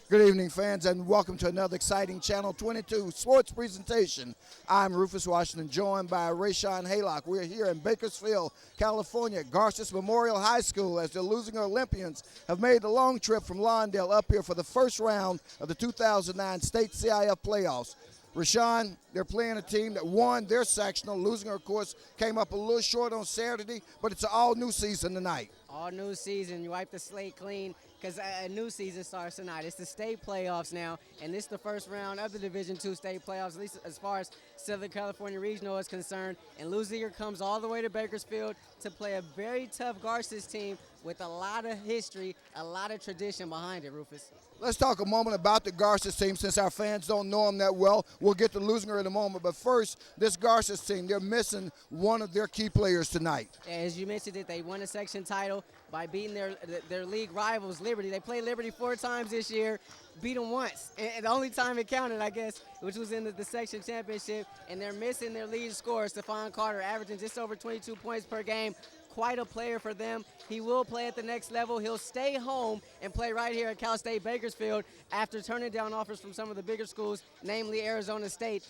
Good evening, fans, and welcome to another exciting Channel 22 sports presentation. I'm Rufus Washington, joined by Rayshawn Haylock. We're here in Bakersfield, California, at Garces Memorial High School, as the Leuzinger Olympians have made the long trip from Lawndale up here for the first round of the 2009 state CIF playoffs. Rashawn, they're playing a team that won their sectional. Leuzinger, of course, came up a little short on Saturday, but it's an all-new season tonight. All new season, you wipe the slate clean because a new season starts tonight. It's the state playoffs now, and this is the first round of the Division II state playoffs, at least as far as Southern California Regional is concerned. And Leuzinger comes all the way to Bakersfield to play a very tough Garces team with a lot of history, a lot of tradition behind it, Rufus. Let's talk a moment about the Garces team since our fans don't know them that well. We'll get to Leuzinger in a moment, but first, this Garces team, they're missing one of their key players tonight. As you mentioned it, they won a section title by beating their league rivals, Liberty. They played Liberty 4 times this year, beat them once. And the only time it counted, I guess, which was in the section championship, and they're missing their lead scorer, Stephon Carter, averaging just over 22 points per game. Quite a player for them. He will play at the next level. He'll stay home and play right here at Cal State Bakersfield after turning down offers from some of the bigger schools, namely Arizona State.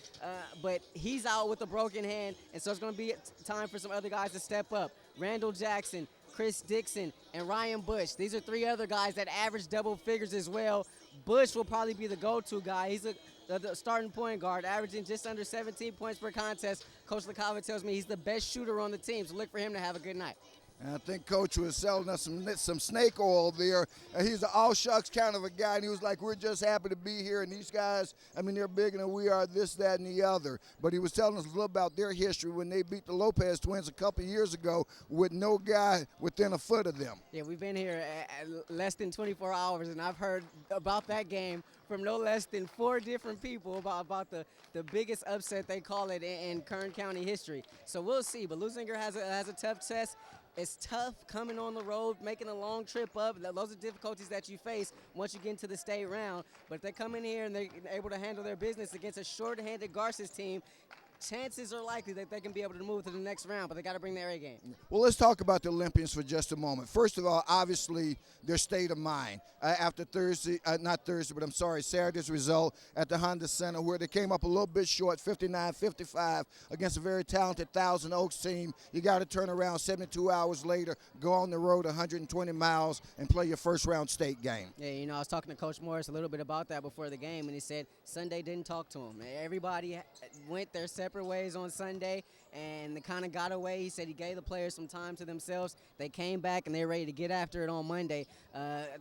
But he's out with a broken hand, and so it's going to be time for some other guys to step up. Randall Jackson, Chris Dixon, and Ryan Bush. These are 3 other guys that average double figures as well. Bush will probably be the go-to guy. He's the starting point guard, averaging just under 17 points per contest. Coach LaCava tells me he's the best shooter on the team, so look for him to have a good night. And I think Coach was selling us some snake oil there. He's an all-shucks kind of a guy, and he was like, we're just happy to be here. And these guys, I mean, they're bigger than we are, this, that, and the other. But he was telling us a little about their history when they beat the Lopez twins a couple years ago with no guy within a foot of them. Yeah, we've been here at less than 24 hours, and I've heard about that game from no less than 4 different people about the biggest upset, they call it, in Kern County history. So we'll see. But Leuzinger has a tough test. It's tough coming on the road, making a long trip up. Those are difficulties that you face once you get into the state round. But if they come in here and they're able to handle their business against a short-handed Garces team, chances are likely that they can be able to move to the next round, but they got to bring their A game. Well, let's talk about the Olympians for just a moment. First of all, obviously, their state of mind after Saturday's result at the Honda Center, where they came up a little bit short, 59-55, against a very talented Thousand Oaks team. You got to turn around 72 hours later, go on the road 120 miles, and play your first-round state game. Yeah, you know, I was talking to Coach Morris a little bit about that before the game, and he said Sunday didn't talk to him. Everybody went their separate ways on Sunday, and they kind of got away. He said he gave the players some time to themselves. They came back, and they're ready to get after it on Monday.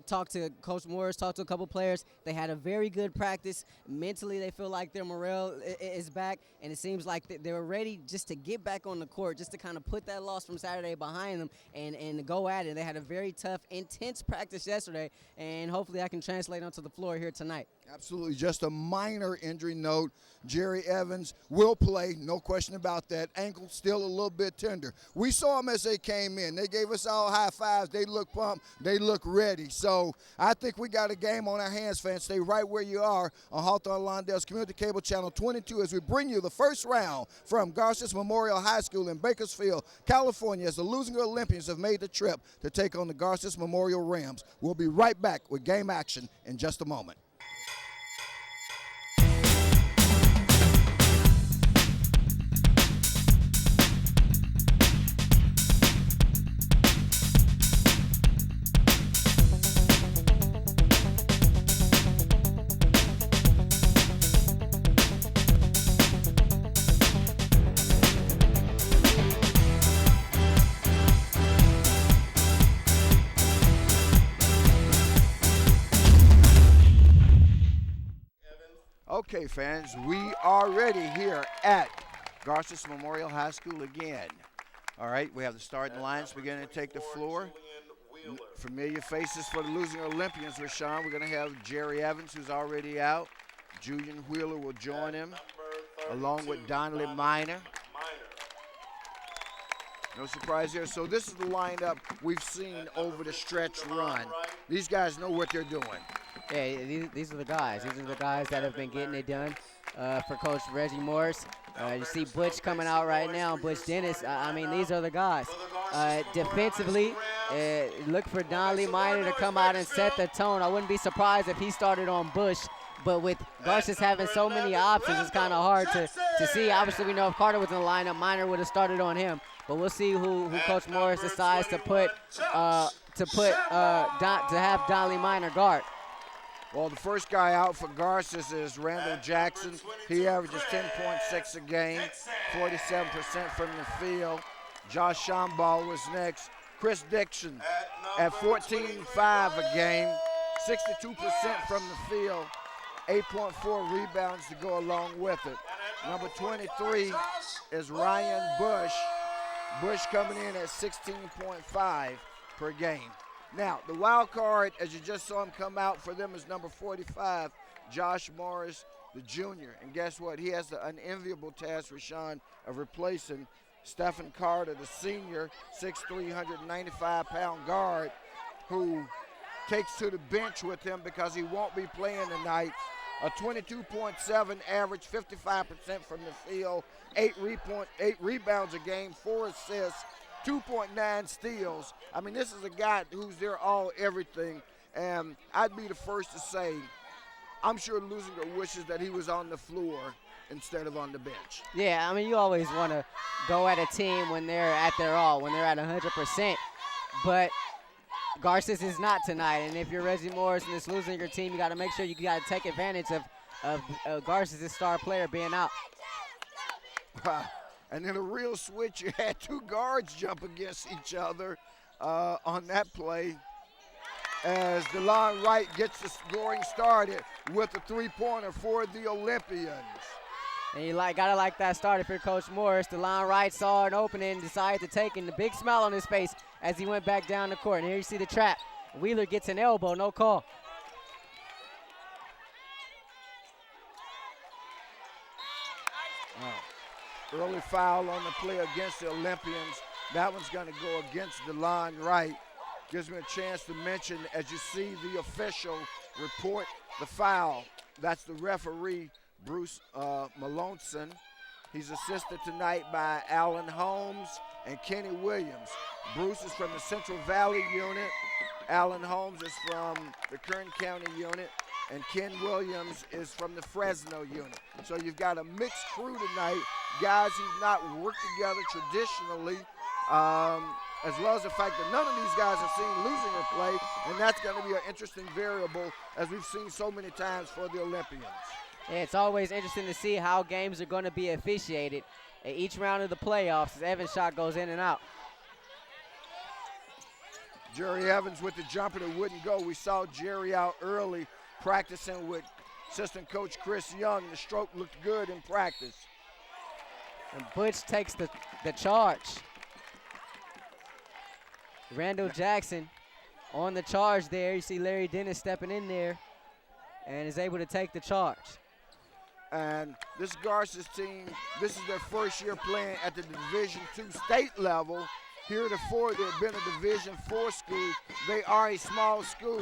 Talked to Coach Morris, talked to a couple players. They had a very good practice. Mentally, they feel like their morale is back, and it seems like they were ready just to get back on the court, just to kind of put that loss from Saturday behind them and go at it. They had a very tough, intense practice yesterday, and hopefully I can translate onto the floor here tonight. Absolutely. Just a minor injury note. Jerry Evans will play, no question about that. Ankle still a little bit tender. We saw them as they came in. They gave us all high fives. They look pumped. They look ready. So I think we got a game on our hands, fans. Stay right where you are on Hawthorne Lawndale's Community Cable Channel 22 as we bring you the first round from Garces Memorial High School in Bakersfield, California, as the Leuzinger Olympians have made the trip to take on the Garces Memorial Rams. We'll be right back with game action in just a moment. Okay, fans, we are ready here at Garces Memorial High School again. All right, we have the starting lines beginning to take the floor. Familiar faces for the Leuzinger Olympians, Rashawn. We're going to have Jerry Evans, who's already out. Julian Wheeler will join him, along with Donnelly Minor. No surprise here. So this is the lineup we've seen over the stretch run. These guys know what they're doing. Yeah, these are the guys. These are the guys that have been getting it done for Coach Reggie Morris. You see Butch coming out right now, Butch Dennis. I mean, these are the guys. Defensively, look for Donley Minor to come out and set the tone. I wouldn't be surprised if he started on Bush, but with Garces having so many options, it's kind of hard to see. Obviously, we know if Carter was in the lineup, Minor would have started on him. But we'll see who Coach Morris decides to have Donley Minor guard. Well, the first guy out for Garces is Randall Jackson. He averages 10.6 a game, 47% from the field. Josh Shambaugh was next. Chris Dixon at 14.5 a game, 62% from the field, 8.4 rebounds to go along with it. Number 23 is Ryan Bush. Bush coming in at 16.5 per game. Now, the wild card, as you just saw him come out for them, is number 45, Josh Morris, the junior. And guess what? He has the unenviable task, Rashawn, of replacing Stephen Carter, the senior, 6'3", 195-pound guard, who takes to the bench with him because he won't be playing tonight. A 22.7 average, 55% from the field, 8 rebounds a game, 4 assists, 2.9 steals. I mean, this is a guy who's their all everything, and I'd be the first to say I'm sure Leuzinger wishes that he was on the floor instead of on the bench. Yeah, I mean, you always want to go at a team when they're at their all, when they're at 100%, but Garces is not tonight, and if you're Reggie Morris and this Leuzinger team, you got to make sure you got to take advantage of Garces' star player being out. And then a real switch, you had 2 guards jump against each other on that play as DeLon Wright gets the scoring started with a 3-pointer for the Olympians. And you gotta like that start if you're Coach Morris. DeLon Wright saw an opening and decided to take it, and the big smile on his face as he went back down the court. And here you see the trap. Wheeler gets an elbow, no call. Early foul on the play against the Olympians. That one's going to go against DeLon Wright. Gives me a chance to mention, as you see the official report the foul, that's the referee, Bruce Malonson. He's assisted tonight by Alan Holmes and Kenny Williams. Bruce is from the Central Valley unit. Alan Holmes is from the Kern County unit. And Ken Williams is from the Fresno unit. So you've got a mixed crew tonight, guys who've not worked together traditionally, as well as the fact that none of these guys have seen Leuzinger play, and that's going to be an interesting variable as we've seen so many times for the Olympians. Yeah, it's always interesting to see how games are going to be officiated at each round of the playoffs as Evans' shot goes in and out. Jerry Evans with the jumper that wouldn't go. We saw Jerry out early practicing with assistant coach Chris Young. The stroke looked good in practice. And Butch takes the charge. Randall Jackson on the charge there. You see Larry Dennis stepping in there and is able to take the charge. And this Garces team, this is their first year playing at the Division II state level. Heretofore, they've been a Division IV school. They are a small school.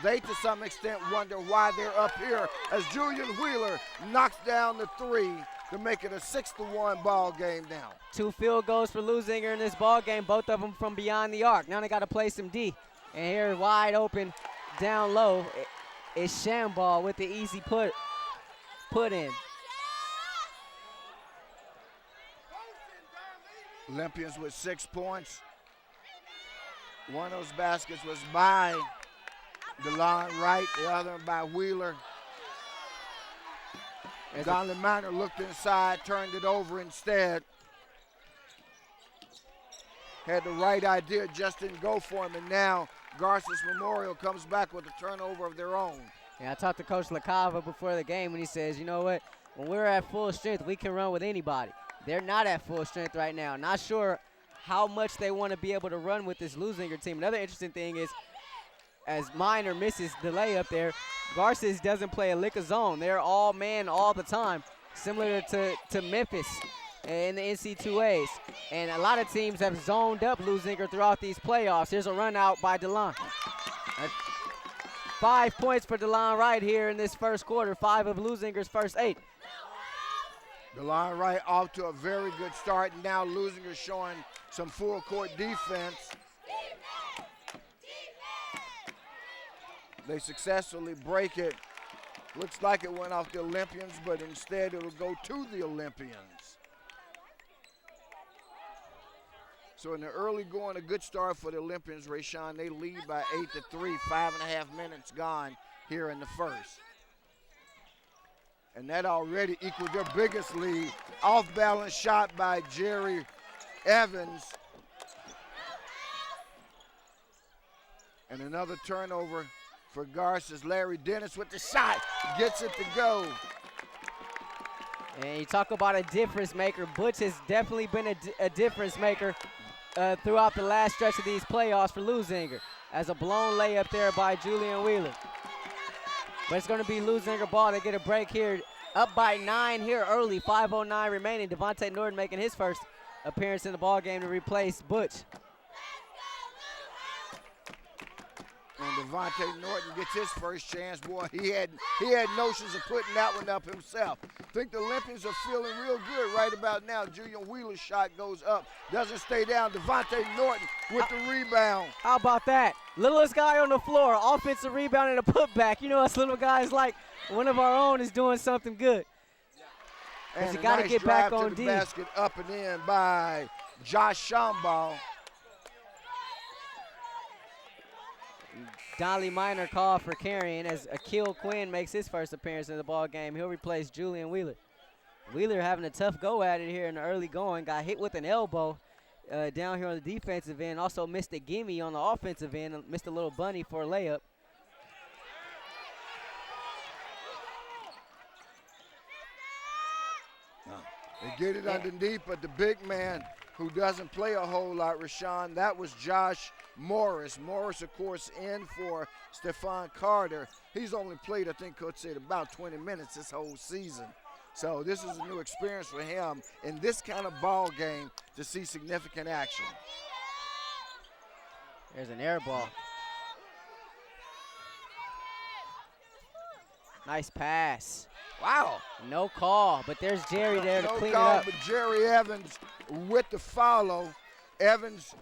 They, to some extent, wonder why they're up here as Julian Wheeler knocks down the 3 to make it a 6-1 ball game now. 2 field goals for Leuzinger in this ball game, both of them from beyond the arc. Now they got to play some D. And here, wide open, down low, is Shambaugh with the easy put in. Olympians with 6 points. One of those baskets was by DeLon Wright, the other by Wheeler. Donley Minor looked inside, turned it over instead. Had the right idea, just didn't go for him, and now Garces Memorial comes back with a turnover of their own. Yeah, I talked to Coach LaCava before the game, and he says, you know what, when we're at full strength, we can run with anybody. They're not at full strength right now. Not sure how much they want to be able to run with this Leuzinger team. Another interesting thing is, as Minor misses the layup there, Garces doesn't play a lick of zone. They're all man all the time, similar to Memphis in the NC2As. And a lot of teams have zoned up Leuzinger throughout these playoffs. Here's a run out by DeLon. 5 points for DeLon right here in this first quarter, 5 of Leuzinger's first 8. The line right off to a very good start. Now Leuzinger showing some full court defense. They successfully break it. Looks like it went off the Olympians, but instead it'll go to the Olympians. So in the early going, a good start for the Olympians, Rayshawn. They lead by 8-3, 5.5 minutes gone here in the first. And that already equaled their biggest lead. Off-balance shot by Jerry Evans. And another turnover for Garces. Larry Dennis with the shot, gets it to go. And you talk about a difference maker. Butch has definitely been a difference maker throughout the last stretch of these playoffs for Leuzinger. As a blown layup there by Julian Wheeler. But it's going to be Leuzinger ball. They get a break here. Up by 9 here early, 5:09 remaining. Devontae Norton making his first appearance in the ball game to replace Butch. And Devontae Norton gets his first chance. Boy, he had notions of putting that one up himself. I think the Olympians are feeling real good right about now. Julian Wheeler's shot goes up, doesn't stay down. Devontae Norton with the rebound. How about that? Littlest guy on the floor, offensive rebound and a putback. You know us little guys like one of our own is doing something good. And you got to get back on the D. Basket up and in by Josh Shambaugh. Donley Minor called for carrying as Akil Quinn makes his first appearance in the ball game. He'll replace Julian Wheeler. Wheeler having a tough go at it here in the early going. Got hit with an elbow down here on the defensive end. Also missed a gimme on the offensive end. Missed a little bunny for a layup. They get it underneath, but the big man who doesn't play a whole lot, Rashawn, that was Josh Morris. Morris, of course, in for Stephon Carter. He's only played, I think Coach said, about 20 minutes this whole season. So this is a new experience for him in this kind of ball game to see significant action. There's an air ball. Nice pass. Wow. No call, but there's Jerry there to clean it up. But Jerry Evans with the follow. Evans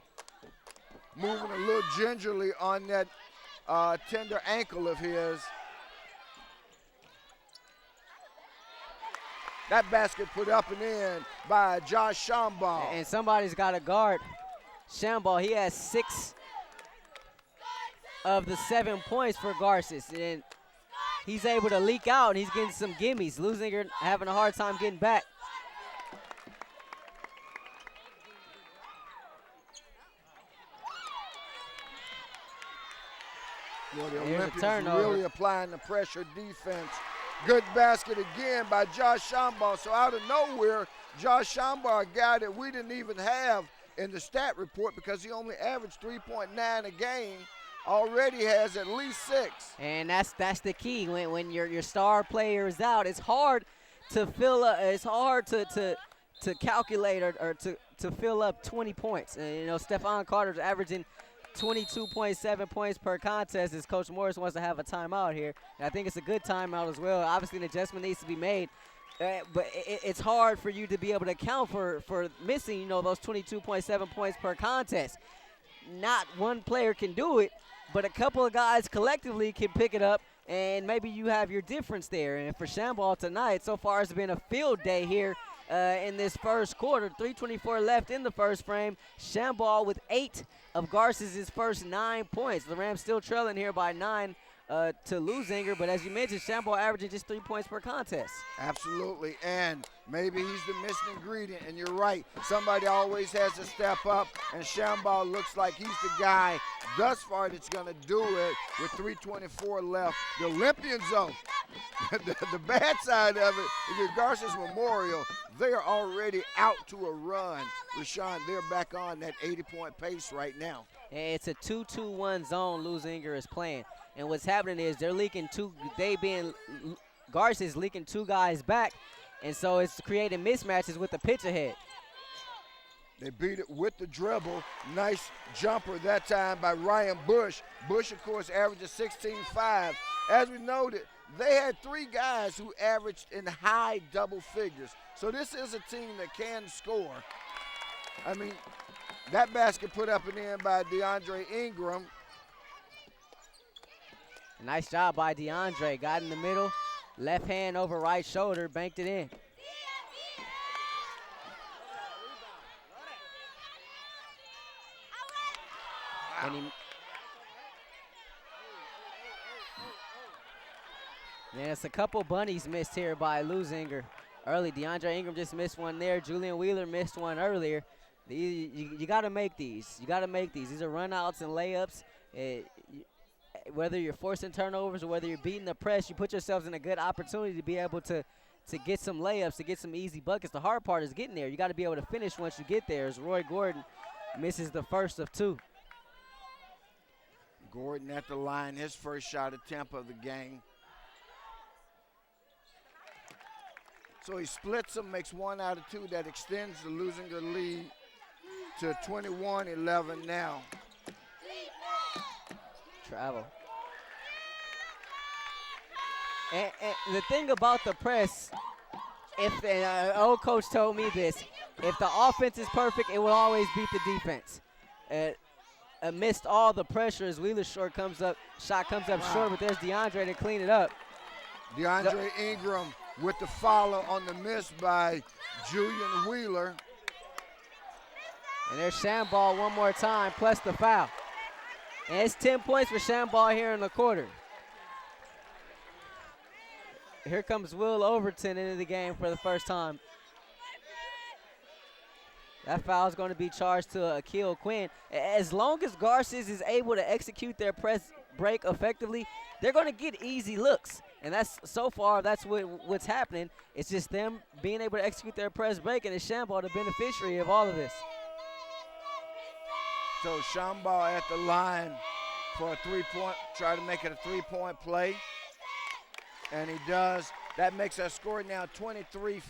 moving a little gingerly on that tender ankle of his. That basket put up and in by Josh Shambaugh. And somebody's got to guard Shambaugh. He has 6 of the 7 points for Garces. And he's able to leak out, and he's getting some gimmies. Leuzinger having a hard time getting back. Well, the Olympians really applying the pressure defense. Good basket again by Josh Shambaugh. So out of nowhere, Josh Shambaugh, a guy that we didn't even have in the stat report because he only averaged 3.9 a game, already has at least 6. And that's the key. When your star player is out, it's hard to fill up. It's hard to calculate or to fill up 20 points. And, you know, Stephon Carter's averaging 22.7 points per contest as Coach Morris wants to have a timeout here. And I think it's a good timeout as well. Obviously, an adjustment needs to be made. But it's hard for you to be able to account for missing, you know, those 22.7 points per contest. Not one player can do it, but a couple of guys collectively can pick it up, and maybe you have your difference there. And for Shambaugh tonight, so far it's been a field day here in this first quarter. 3:24 left in the first frame. Shambaugh with 8 of Garces' first 9 points. The Rams still trailing here by 9 to Leuzinger, but as you mentioned, Shambaugh averaging just 3 points per contest. Absolutely, and maybe he's the missing ingredient, and you're right. Somebody always has to step up, and Shambaugh looks like he's the guy thus far that's going to do it with 3:24 left. The Olympians, though, the bad side of it is your Garces Memorial. They are already out to a run. Rashawn, they're back on that 80-point pace right now. It's a 2-2-1 zone Leuzinger is playing. And what's happening is they're leaking Garces leaking 2 guys back, and so it's creating mismatches with the pitch ahead. They beat it with the dribble. Nice jumper that time by Ryan Bush. Bush, of course, averages 16.5 as we noted, they had 3 guys who averaged in high double figures. So this is a team that can score. I mean, that basket put up and in by DeAndre Ingram. Nice job by DeAndre. Got in the middle, left hand over right shoulder, banked it in. And it's a couple bunnies missed here by Leuzinger early. DeAndre Ingram just missed one there. Julian Wheeler missed one earlier. You got to make these. You got to make these. These are runouts and layups. Whether you're forcing turnovers or whether you're beating the press, you put yourselves in a good opportunity to be able to get some layups, to get some easy buckets. The hard part is getting there. You got to be able to finish once you get there, as Roy Gordon misses the first of 2. Gordon at the line, his first shot attempt of the game. So he splits them, makes 1 out of 2. That extends the Leuzinger lead to 21-11 now. Travel. And the thing about the press, old coach told me this, if the offense is perfect, it will always beat the defense. Amidst all the pressure, as Wheeler's shot comes up short, but there's DeAndre to clean it up. DeAndre Ingram with the follow on the miss by Julian Wheeler. And there's Shamball one more time, plus the foul. And it's 10 points for Shamball here in the quarter. Here comes Will Overton into the game for the first time. That foul is going to be charged to Akil Quinn. As long as Garces is able to execute their press break effectively, they're going to get easy looks. And that's what's happening. It's just them being able to execute their press break, and it's Shamball the beneficiary of all of this. So Shamball at the line for a 3-point, try to make it a 3-point play. And he does. That makes our score now 23-14.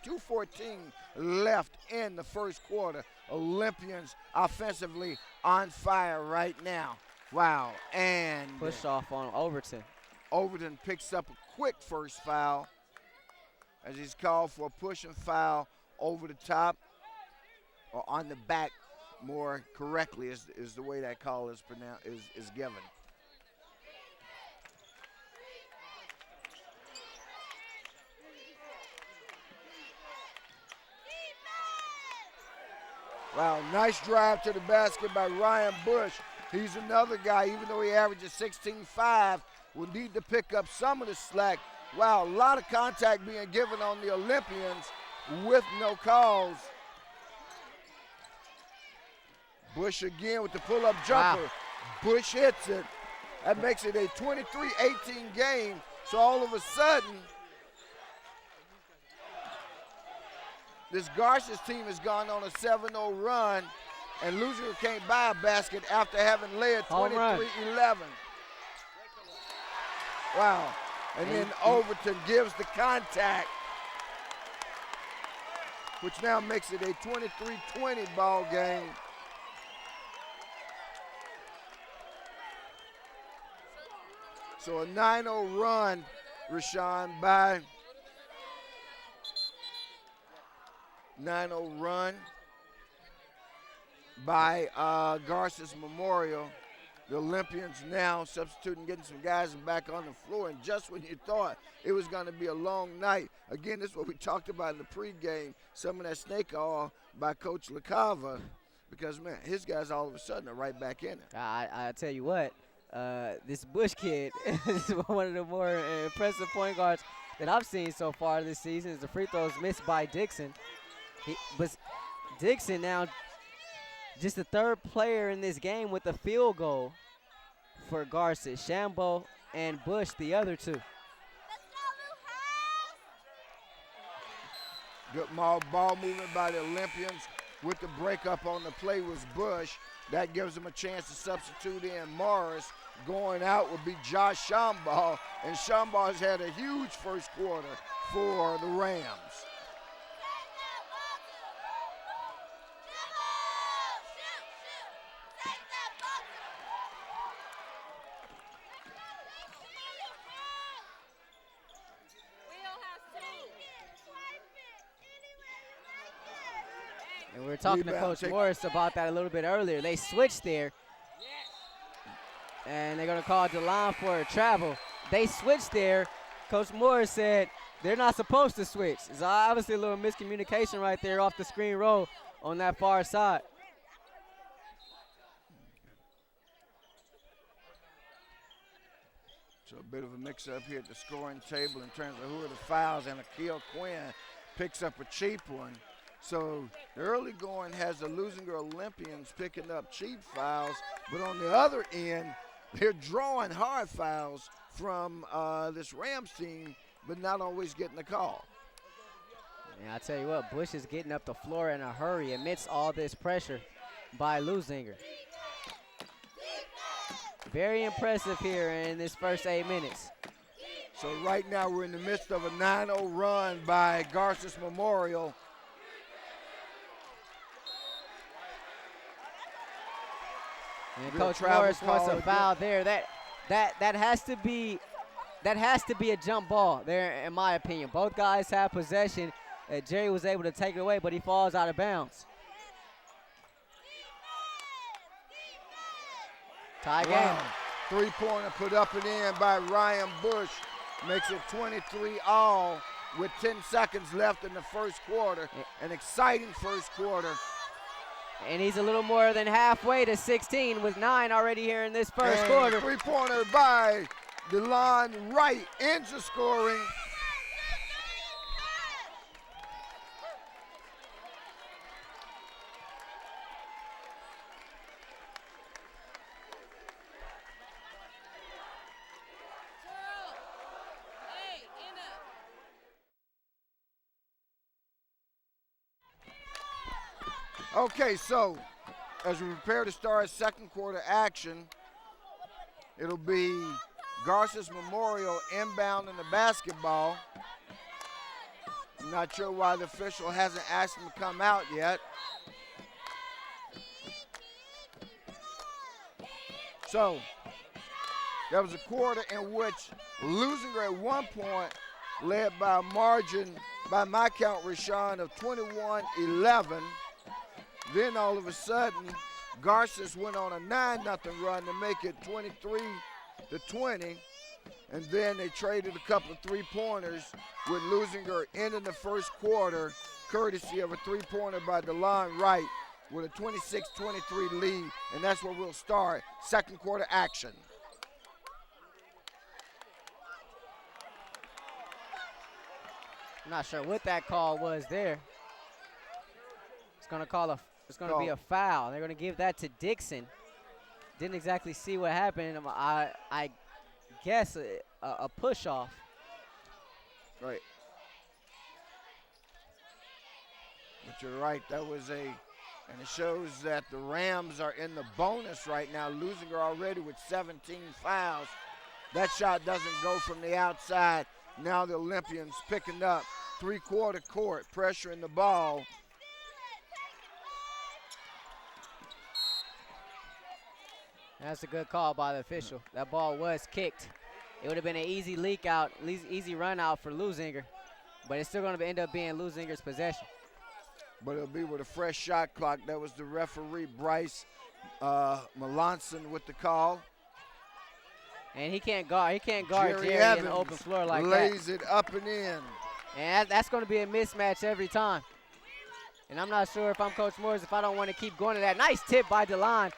2:14 left in the first quarter. Olympians offensively on fire right now. Wow. And push off on Overton. Overton picks up a quick first foul as he's called for a push and foul over the top, or on the back more correctly is the way that call is pronounced, is given. Wow, nice drive to the basket by Ryan Bush. He's another guy, even though he averages 16.5, will need to pick up some of the slack. Wow, a lot of contact being given on the Olympians with no calls. Bush again with the pull-up jumper. Wow. Bush hits it. That makes it a 23-18 game. So all of a sudden, this Garces team has gone on a 7-0 run, and Leuzinger can't buy a basket after having led 23-11. Wow. And then Overton gives the contact, which now makes it a 23-20 ball game. So a 9-0 run, Rashawn, by 9-0 run by Garces Memorial. The Olympians now substituting, getting some guys back on the floor, and just when you thought it was going to be a long night, again, this is what we talked about in the pregame, some of that snake oil by Coach LaCava, because, man, his guys all of a sudden are right back in it. I tell you what, this Bush kid is one of the more impressive point guards that I've seen so far this season. Is the free throws missed by Dixon. But Dixon now just the third player in this game with a field goal for Garces. Shambo and Bush, the other two. Good ball movement by the Olympians. With the breakup on the play was Bush. That gives them a chance to substitute in Morris. Going out would be Josh Shambaugh, and Shambaugh has had a huge first quarter for the Rams. And we were talking to Coach Morris about that a little bit earlier. They switched there. And they're going to call DeLon for a travel. They switched there. Coach Morris said they're not supposed to switch. It's obviously a little miscommunication right there off the screen roll on that far side. So a bit of a mix-up here at the scoring table in terms of who are the fouls, and Akil Quinn picks up a cheap one. So the early going has the Leuzinger Olympians picking up cheap fouls, but on the other end, they're drawing hard fouls from this Rams team, but not always getting the call. And I tell you what, Bush is getting up the floor in a hurry amidst all this pressure by Leuzinger. Very impressive here in this first 8 minutes. So right now we're in the midst of a 9-0 run by Garces Memorial. And Coach Morris wants a foul there. That has to be a jump ball there, in my opinion. Both guys have possession. Jerry was able to take it away, but he falls out of bounds. Tie game. Three-pointer put up and in by Ryan Bush. Makes it 23-all with 10 seconds left in the first quarter. An exciting first quarter. And he's a little more than halfway to 16 with 9 already here in this first quarter. Three-pointer by DeLon Wright ends the scoring. Okay, so as we prepare to start second quarter action, it'll be Garces Memorial inbound in the basketball. I'm not sure why the official hasn't asked him to come out yet. So that was a quarter in which Leuzinger at one point led by a margin, by my count, Rashawn, of 21-11. Then all of a sudden, Garces went on a 9-0 run to make it 23-20. And then they traded a couple of three-pointers with Leuzinger ending the first quarter, courtesy of a three-pointer by DeLon Wright with a 26-23 lead. And that's where we'll start second quarter action. I'm not sure what that call was there. It's going to be a foul. They're going to give that to Dixon. Didn't exactly see what happened. I guess a push off. Right. But you're right. That was and it shows that the Rams are in the bonus right now. Leuzinger already with 17 fouls. That shot doesn't go from the outside. Now the Olympians picking up three-quarter court, pressuring the ball. That's a good call by the official. That ball was kicked. It would have been an easy leak out, easy run out for Leuzinger, but it's still going to end up being Leuzinger's possession. But it'll be with a fresh shot clock. That was the referee, Bryce Melanson, with the call. And he can't guard Jerry in the open floor like that. Lays it up and in. And that's going to be a mismatch every time. And I'm not sure if I'm Coach Morris, if I don't want to keep going to that. Nice tip by DeLon.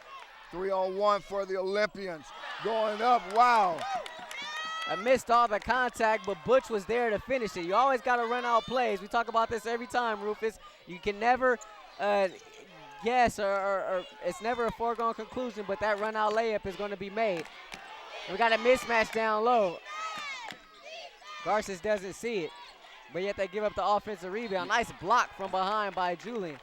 3-on-1 for the Olympians. Going up, wow. I missed all the contact, but Butch was there to finish it. You always got to run out plays. We talk about this every time, Rufus. You can never guess or it's never a foregone conclusion, but that run out layup is going to be made. We got a mismatch down low. Garces doesn't see it, but yet they give up the offensive rebound. Nice block from behind by Julian.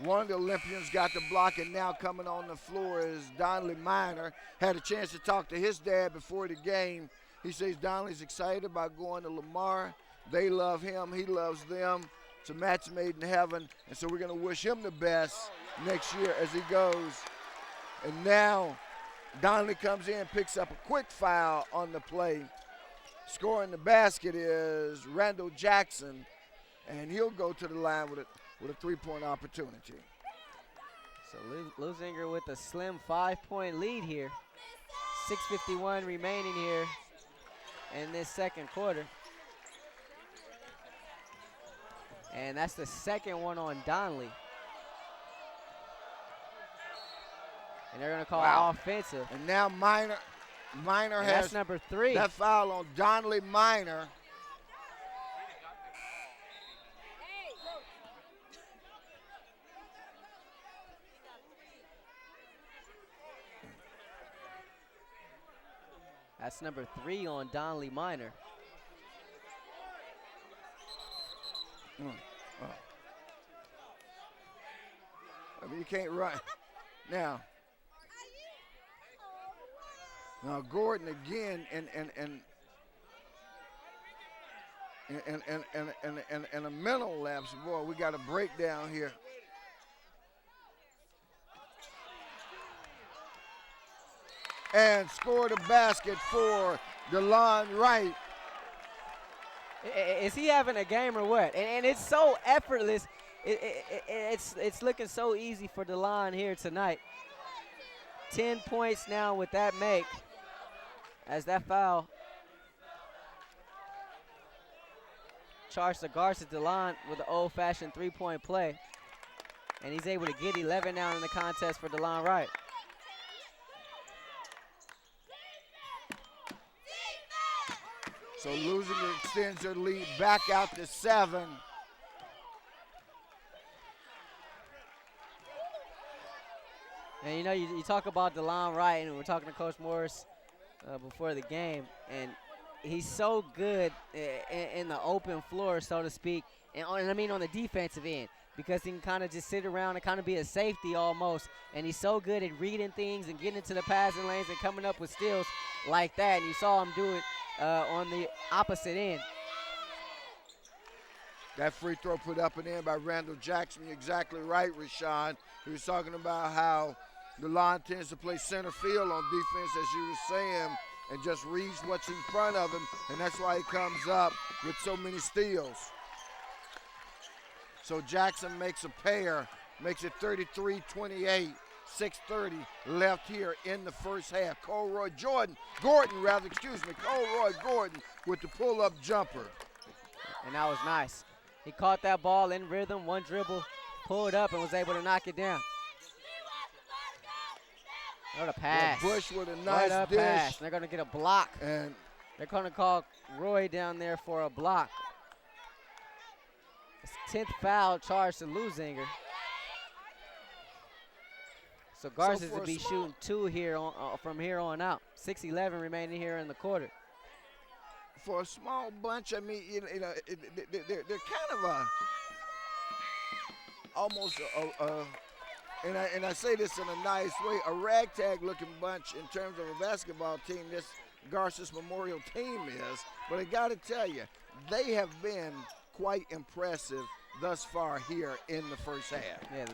One of the Olympians got the block, and now coming on the floor is Donnelly Minor. Had a chance to talk to his dad before the game. He says Donnelly's excited about going to Lamar. They love him. He loves them. It's a match made in heaven, and so we're going to wish him the best next year as he goes. And now Donnelly comes in, picks up a quick foul on the play. Scoring the basket is Randall Jackson, and he'll go to the line with with a three-point opportunity. So Leuzinger with a slim 5-point lead here. 6:51 remaining here in this second quarter. And that's the second one on Donnelly. And they're going to call offensive. And now Minor has that's number 3. That foul on Donnelly Minor. That's number 3 on Donnelly Minor. I mean, you can't run. Now Gordon again and a mental lapse. Boy, we got a breakdown here. And scored a basket for DeLon Wright. Is he having a game or what? And it's so effortless. It's looking so easy for DeLon here tonight. 10 points now with that make as that foul charged to Garces. DeLon with an old-fashioned three-point play. And he's able to get 11 now in the contest for DeLon Wright. So Leuzinger extends their lead back out to 7. And you know, you talk about DeLon Wright, and we're talking to Coach Morris before the game, and he's so good in the open floor, so to speak, and I mean on the defensive end, because he can kind of just sit around and kind of be a safety almost, and he's so good at reading things and getting into the passing lanes and coming up with steals like that, and you saw him do it on the opposite end. That free throw put up and in by Randall Jackson. You're exactly right, Rashawn. He was talking about how DeLon tends to play center field on defense, as you were saying, and just reads what's in front of him, and that's why he comes up with so many steals. So Jackson makes a pair, makes it 33-28. 6:30 left here in the first half. Colroy Gordon with the pull-up jumper. And that was nice. He caught that ball in rhythm, one dribble, pulled up, and was able to knock it down. What a pass. Bush with a nice dish. Pass. They're going to get a block. And they're going to call Roy down there for a block. It's 10th foul charge to Leuzinger. So Garces will be shooting 2 here from here on out. 6:11 remaining here in the quarter. For a small bunch, I mean, they're kind of almost and I say this in a nice way, a ragtag-looking bunch in terms of a basketball team. This Garces Memorial team is, but I got to tell you, they have been quite impressive thus far here in the first half. Yeah,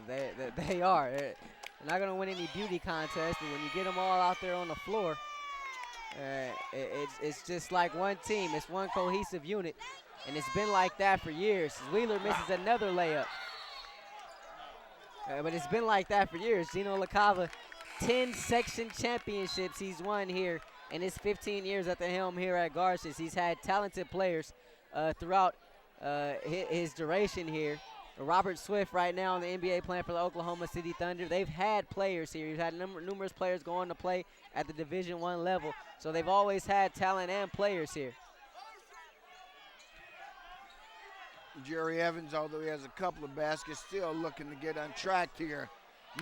they are. They're not going to win any beauty contest, but when you get them all out there on the floor, it's just like one team. It's one cohesive unit, and it's been like that for years. Wheeler misses another layup. But it's been like that for years. Gino LaCava, 10 section championships he's won here in his 15 years at the helm here at Garces. He's had talented players throughout his duration here. Robert Swift right now in the NBA playing for the Oklahoma City Thunder. They've had players here. He's had numerous players go on to play at the Division I level. So they've always had talent and players here. Jerry Evans, although he has a couple of baskets, still looking to get untracked here.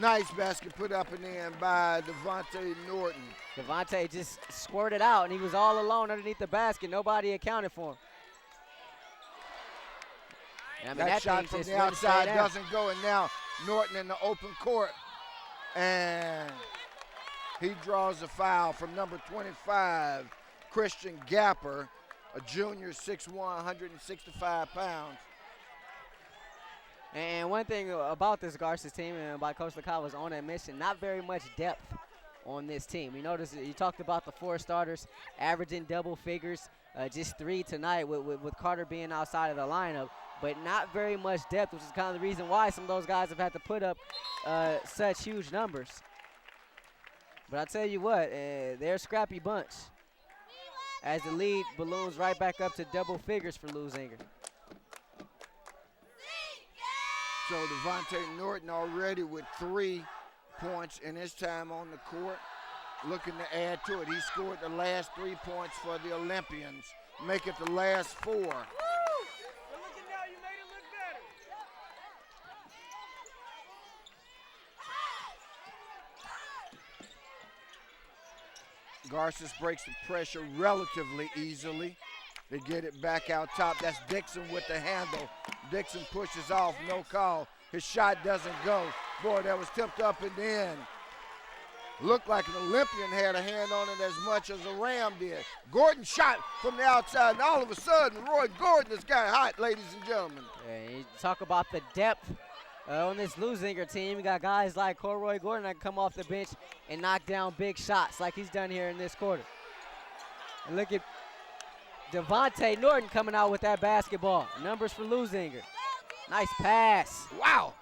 Nice basket put up and in by Devontae Norton. Devontae just squirted out, and he was all alone underneath the basket. Nobody accounted for him. I mean, that shot from the outside doesn't go, and now Norton in the open court. And he draws a foul from number 25, Christian Gapper, a junior, 6'1", 165 pounds. And one thing about this Garces team and by Coach LaCava was on that mission, not very much depth on this team. You notice you talked about the 4 starters averaging double figures, just 3 tonight with Carter being outside of the lineup, but not very much depth, which is kind of the reason why some of those guys have had to put up such huge numbers. But I tell you what, they're a scrappy bunch as the lead balloons right back up to double figures for Leuzinger. So Devontae Norton already with 3 points in his time on the court, looking to add to it. He scored the last 3 points for the Olympians, make it the last 4. Garces breaks the pressure relatively easily. They get it back out top. That's Dixon with the handle. Dixon pushes off, no call. His shot doesn't go. Boy, that was tipped up and in. Looked like an Olympian had a hand on it as much as a Ram did. Gordon shot from the outside, and all of a sudden, Roy Gordon has got hot, ladies and gentlemen. Yeah, you talk about the depth on this Leuzinger team. You got guys like Roy Gordon that can come off the bench and knock down big shots like he's done here in this quarter. And look at Devontae Norton coming out with that basketball. Numbers for Leuzinger. Nice pass. Wow.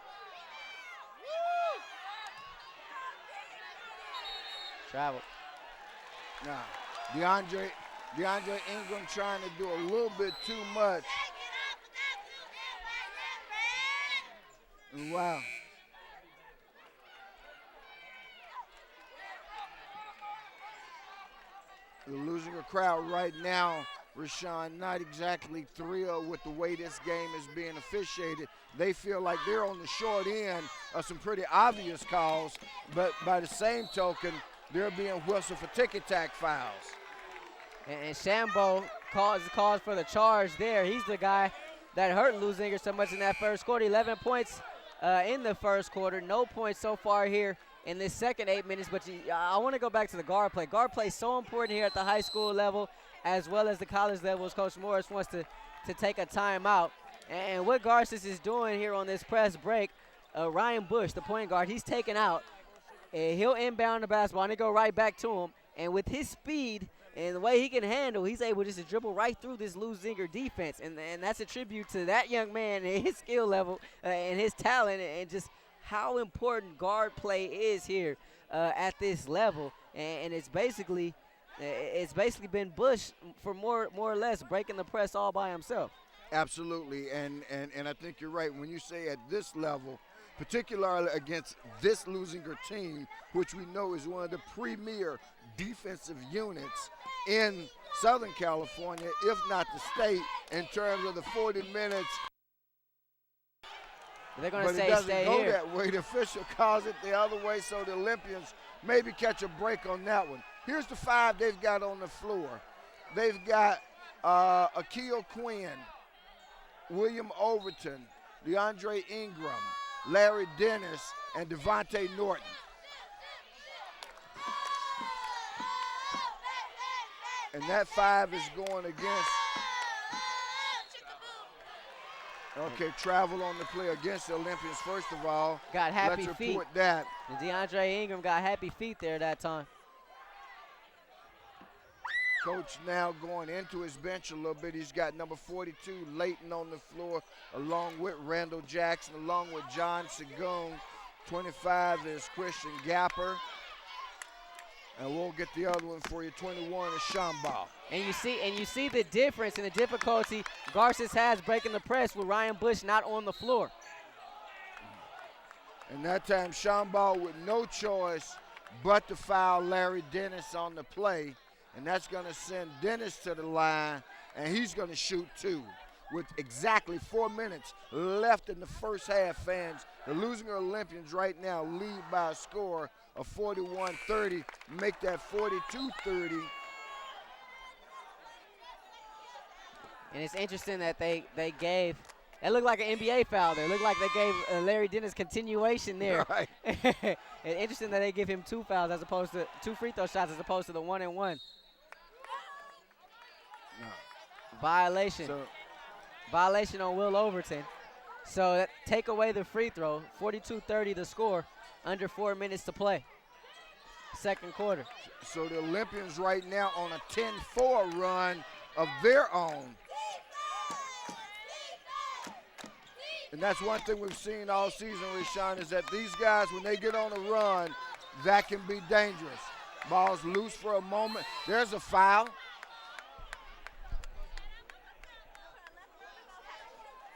Travel. Now, DeAndre Ingram trying to do a little bit too much. Wow. The Leuzinger crowd right now, Rashawn, not exactly thrilled with the way this game is being officiated. They feel like they're on the short end of some pretty obvious calls, but by the same token, they're being whistled for ticky-tack fouls. And Shambo calls for the charge there. He's the guy that hurt Leuzinger so much in that first quarter. 11 points in the first quarter. No points so far here in this second 8 minutes. But I want to go back to the guard play. Guard play is so important here at the high school level as well as the college level, as Coach Morris wants to take a timeout. And what Garces is doing here on this press break, Ryan Bush, the point guard, he's taken out. He'll inbound the basketball, and they go right back to him. And with his speed and the way he can handle, he's able just to dribble right through this Leuzinger defense. And that's a tribute to that young man and his skill level and his talent and just how important guard play is here at this level. And it's basically been Bush for more or less breaking the press all by himself. Absolutely, and I think you're right when you say at this level, particularly against this Leuzinger team, which we know is one of the premier defensive units in Southern California, if not the state, in terms of the 40 minutes. They're going to say stay here. But it doesn't go that way. The official calls it the other way, so the Olympians maybe catch a break on that one. Here's the 5 they've got on the floor. They've got Akil Quinn, William Overton, DeAndre Ingram, Larry Dennis, and Devontae Norton. And that 5 is going against. Okay, travel on the play against the Olympians, first of all. Got happy Let's feet. report that. And DeAndre Ingram got happy feet there that time. Coach now going into his bench a little bit. He's got number 42, Layton, on the floor, along with Randall Jackson, along with John Segoon. 25 is Christian Gapper. And we'll get the other one for you. 21 is Shambach. And you see the difference and the difficulty Garces has breaking the press with Ryan Bush not on the floor. And that time Shambach with no choice but to foul Larry Dennis on the play. And that's going to send Dennis to the line, and he's going to shoot 2 with exactly 4 minutes left in the first half, fans. The Leuzinger Olympians right now lead by a score of 41-30, make that 42-30. And it's interesting that they gave – it looked like an NBA foul there. It looked like they gave Larry Dennis continuation there. Right. And interesting that they give him 2 fouls as opposed to 2 free throw shots as opposed to the 1-and-1. No. Violation. Violation on Will Overton. So that take away the free throw. 42-30 the score. Under 4 minutes to play. second quarter. So the Olympians right now on a 10-4 run of their own. And that's one thing we've seen all season, Rashawn, is that these guys, when they get on a run, that can be dangerous. Ball's loose for a moment. There's a foul.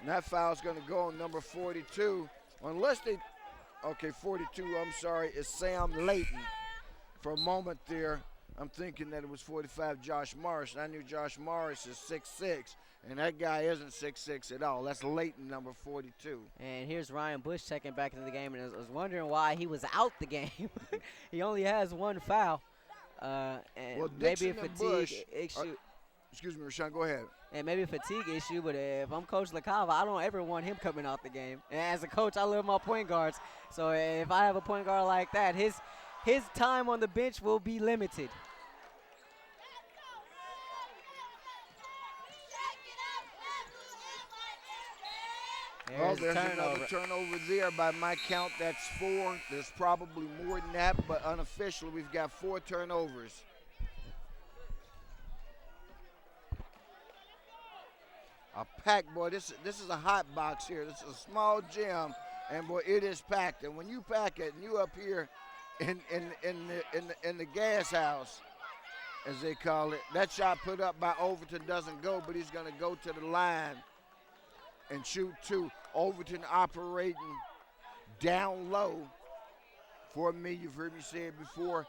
And that foul's going to go on number 42. Unless they, okay, 42, I'm sorry, is Sam Layton. For a moment there, I'm thinking that it was 45 Josh Morris. And I knew Josh Morris is 6'6", and that guy isn't 6'6" at all. That's Layton, number 42. And here's Ryan Bush checking back into the game, and I was wondering why he was out the game. He only has one foul. And well, maybe Dixon a and Bush fatigue issue. Excuse me, Rashawn, go ahead. And maybe a fatigue issue, but if I'm Coach LaCava, I don't ever want him coming out the game. And as a coach, I love my point guards. So if I have a point guard like that, his time on the bench will be limited. There's another turnover there. By my count, that's 4. There's probably more than that, but unofficially, we've got 4 turnovers. A packed, boy, this is a hot box here. This is a small gym, and boy, it is packed. And when you pack it, and you up here in the gas house, as they call it, that shot put up by Overton doesn't go, but he's going to go to the line and shoot 2. Overton operating down low. For me, you've heard me say it before.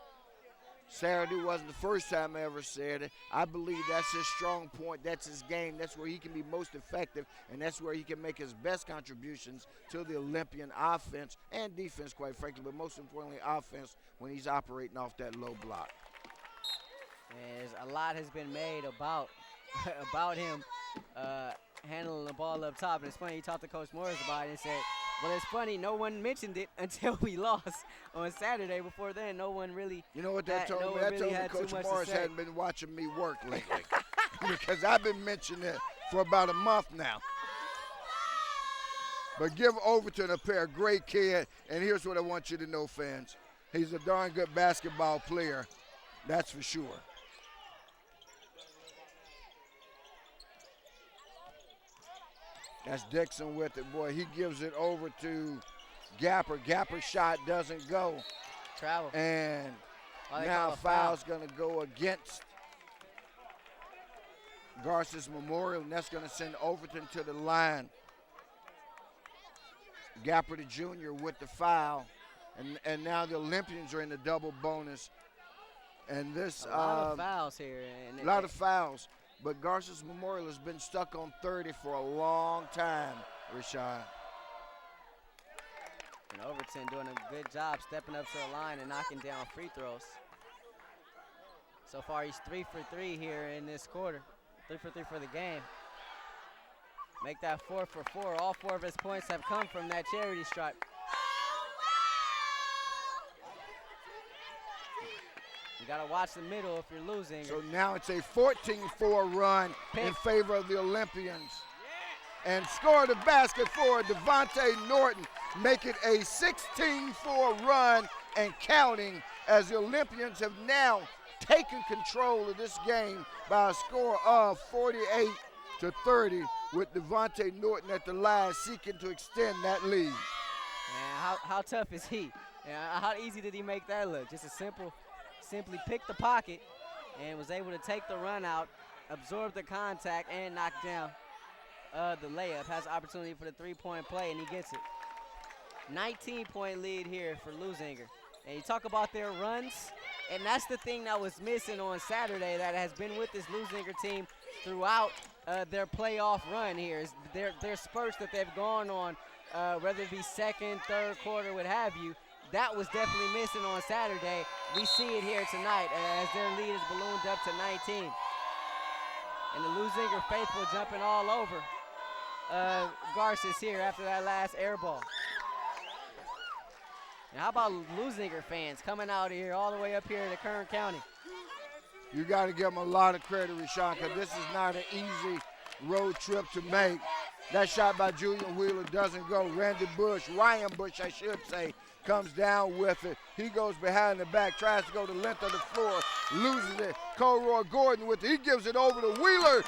Saturday wasn't the first time I ever said it. I believe that's his strong point. That's his game. That's where he can be most effective, and that's where he can make his best contributions to the Olympian offense and defense, quite frankly, but most importantly, offense when he's operating off that low block. And a lot has been made about him handling the ball up top. And it's funny, he talked to Coach Morris about it and said, well, it's funny, no one mentioned it until we lost on Saturday. Before then, no one really. You know what that told me? That told me Coach Morris hadn't been watching me work lately. Because I've been mentioning it for about a month now. But give Overton a pair, great kid. And here's what I want you to know, fans. He's a darn good basketball player. That's for sure. That's Dixon with it, boy. He gives it over to Gapper. Gapper's shot doesn't go. Travel. And now foul's going to go against Garces Memorial, and that's going to send Overton to the line. Gapper the junior with the foul. And now the Olympians are in the double bonus. And this a lot of fouls here. A lot of fouls. But Garces Memorial has been stuck on 30 for a long time, Rashad. And Overton doing a good job stepping up to the line and knocking down free throws. So far, he's 3 for 3 here in this quarter. 3 for 3 for the game. Make that 4 for 4. All 4 of his points have come from that charity stripe. You gotta watch the middle if you're losing. So now it's a 14-4 run in favor of the Olympians. And score the basket for Devontae Norton. Make it a 16-4 run and counting, as the Olympians have now taken control of this game by a score of 48-30, with Devontae Norton at the line seeking to extend that lead. And how tough is he? How easy did he make that look? Just a simply picked the pocket and was able to take the run out, absorb the contact, and knock down the layup. Has the opportunity for the three-point play, and he gets it. 19-point lead here for Leuzinger. And you talk about their runs, and that's the thing that was missing on Saturday that has been with this Leuzinger team throughout their playoff run here. Is their spurts that they've gone on, whether it be second, third quarter, what have you. That was definitely missing on Saturday. We see it here tonight as their lead is ballooned up to 19. And the Leuzinger faithful jumping all over Garces here after that last air ball. And how about Leuzinger fans coming out here all the way up here to Kern County? You got to give them a lot of credit, Rashawn, because this is not an easy road trip to make. That shot by Julian Wheeler doesn't go. Ryan Bush, I should say, comes down with it. He goes behind the back, tries to go the length of the floor, loses it. Colroy Gordon with it. He gives it over to Wheeler.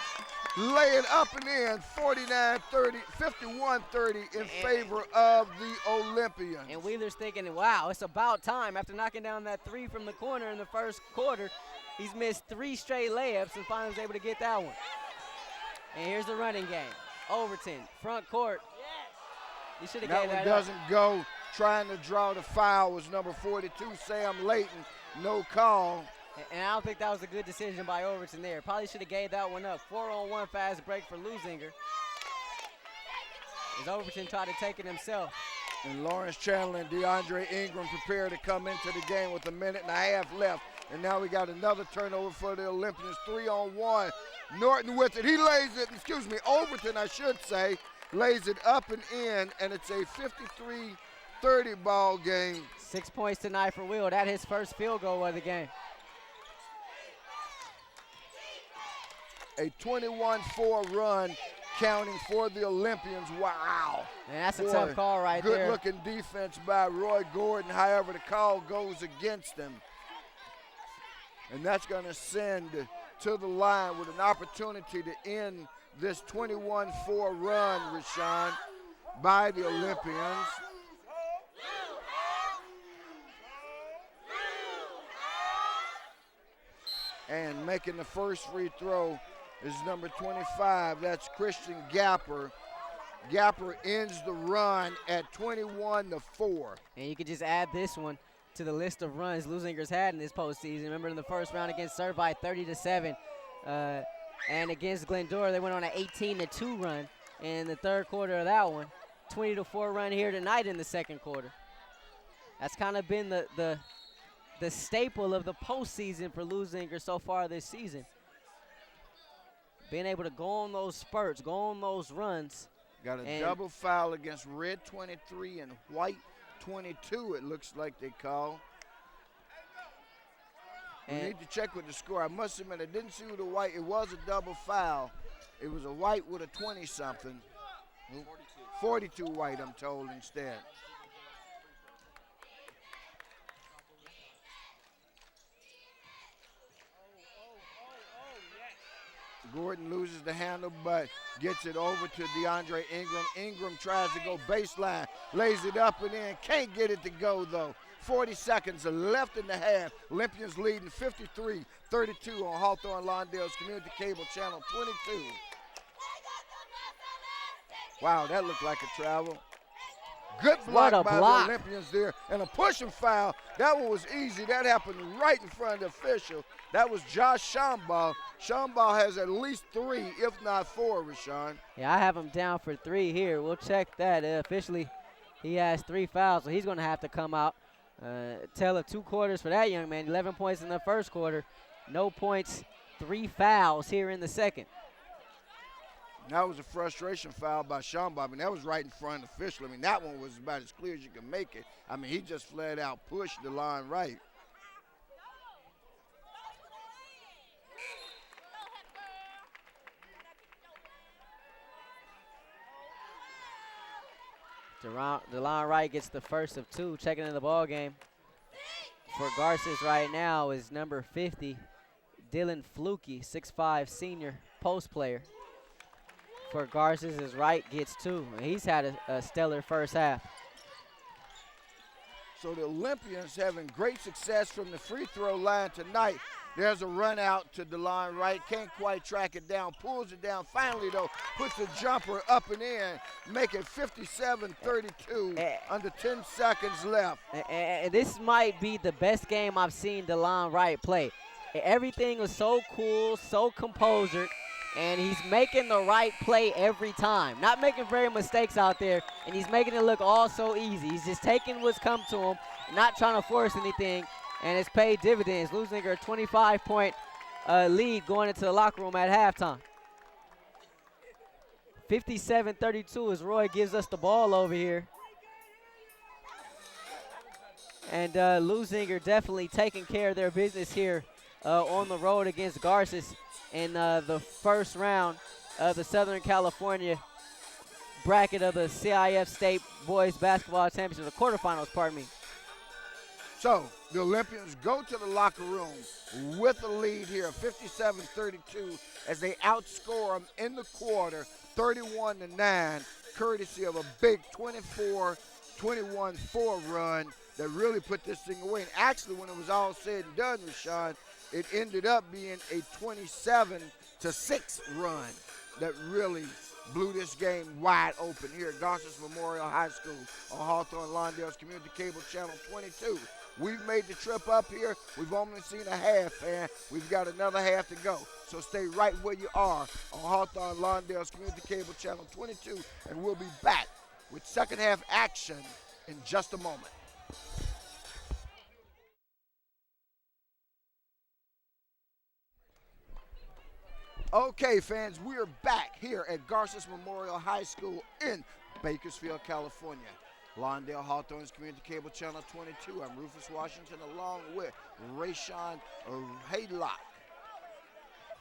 Lay it up and in, 51-30 in favor of the Olympians. And Wheeler's thinking, wow, it's about time. After knocking down that three from the corner in the first quarter, he's missed 3 straight layups and finally was able to get that one. And here's the running game. Overton, front court. You should have gave that one doesn't go. Trying to draw the foul was number 42, Sam Layton. No call. And I don't think that was a good decision by Overton there. Probably should have gave that one up. 4-on-1 fast break for Leuzinger. As Overton tried to take it himself. And Lawrence Chandler and DeAndre Ingram prepare to come into the game with 1.5 minutes left. And now we got another turnover for the Olympians. 3-on-1. Norton with it. He lays it, Overton, I should say, lays it up and in, and it's a 53-30 ball game. 6 points tonight for Will. That's his first field goal of the game. A 21-4 run counting for the Olympians. Wow. And that's a tough call right there. Good-looking defense by Roy Gordon. However, the call goes against him. And that's going to send to the line with an opportunity to end this 21-4 run, Rashawn, by the Olympians. And making the first free throw is number 25. That's Christian Gapper. Gapper ends the run at 21-4. And you could just add this one to the list of runs Leuzinger's had in this postseason. Remember in the first round against Servite, 30-7. And against Glendora, they went on an 18-2 run in the third quarter of that one. 20-4 run here tonight in the second quarter. That's kind of been the staple of the postseason for Leuzinger so far this season. Being able to go on those spurts, go on those runs. Got a double foul against red 23 and white 22, it looks like they call. We need to check with the score. I must admit, I didn't see who the white. It was a double foul. It was a white with a 20-something. 42 white, I'm told, instead. Gordon loses the handle, but gets it over to DeAndre Ingram. Ingram tries to go baseline, lays it up and in. Can't get it to go, though. 40 seconds left in the half. Olympians leading 53-32 on Hawthorne Lawndale's Community Cable Channel 22. Wow, that looked like a travel. Good block by the Olympians there. And a pushing foul. That one was easy. That happened right in front of the official. That was Josh Shambaugh. Shambaugh has at least 3, if not 4, Rashawn. Yeah, I have him down for 3 here. We'll check that. Officially, he has 3 fouls, so he's going to have to come out. Tell of 2 quarters for that young man. 11 points in the first quarter. No points, 3 fouls here in the second. That was a frustration foul by Shambaugh. I mean, that was right in front of the official. I mean, that one was about as clear as you can make it. I mean, he just flat out pushed the line right. DeLon Wright gets the first of 2, checking in the ball game. For Garces right now is number 50, Dylan Flukie, 6'5" senior post player. For Garces, as Wright gets 2. He's had a stellar first half. So the Olympians having great success from the free throw line tonight. There's a run out to DeLon Wright. Can't quite track it down. Pulls it down. Finally, though, puts a jumper up and in. Make it 57-32 under 10 seconds left. And this might be the best game I've seen DeLon Wright play. Everything was so cool, so composed, and he's making the right play every time. Not making very mistakes out there, and he's making it look all so easy. He's just taking what's come to him, not trying to force anything, and it's paid dividends. Leuzinger a 25-point lead going into the locker room at halftime. 57-32 as Roy gives us the ball over here. And Leuzinger definitely taking care of their business here on the road against Garces in the first round of the Southern California bracket of the CIF State Boys Basketball Championship, the quarterfinals, pardon me. So the Olympians go to the locker room with a lead here, 57-32, as they outscore them in the quarter, 31-9, courtesy of a big 24-21-4 run that really put this thing away. And actually, when it was all said and done, Rashawn, it ended up being a 27-6 run that really blew this game wide open here at Garces Memorial High School on Hawthorne Lawndale's Community Cable Channel 22. We've made the trip up here. We've only seen a half, and we've got another half to go. So stay right where you are on Hawthorne Lawndale's Community Cable Channel 22, and we'll be back with second half action in just a moment. Okay, fans, we are back here at Garces Memorial High School in Bakersfield, California. Lawndale Hawthorne's Community Cable Channel 22. I'm Rufus Washington along with Rayshawn Haylock.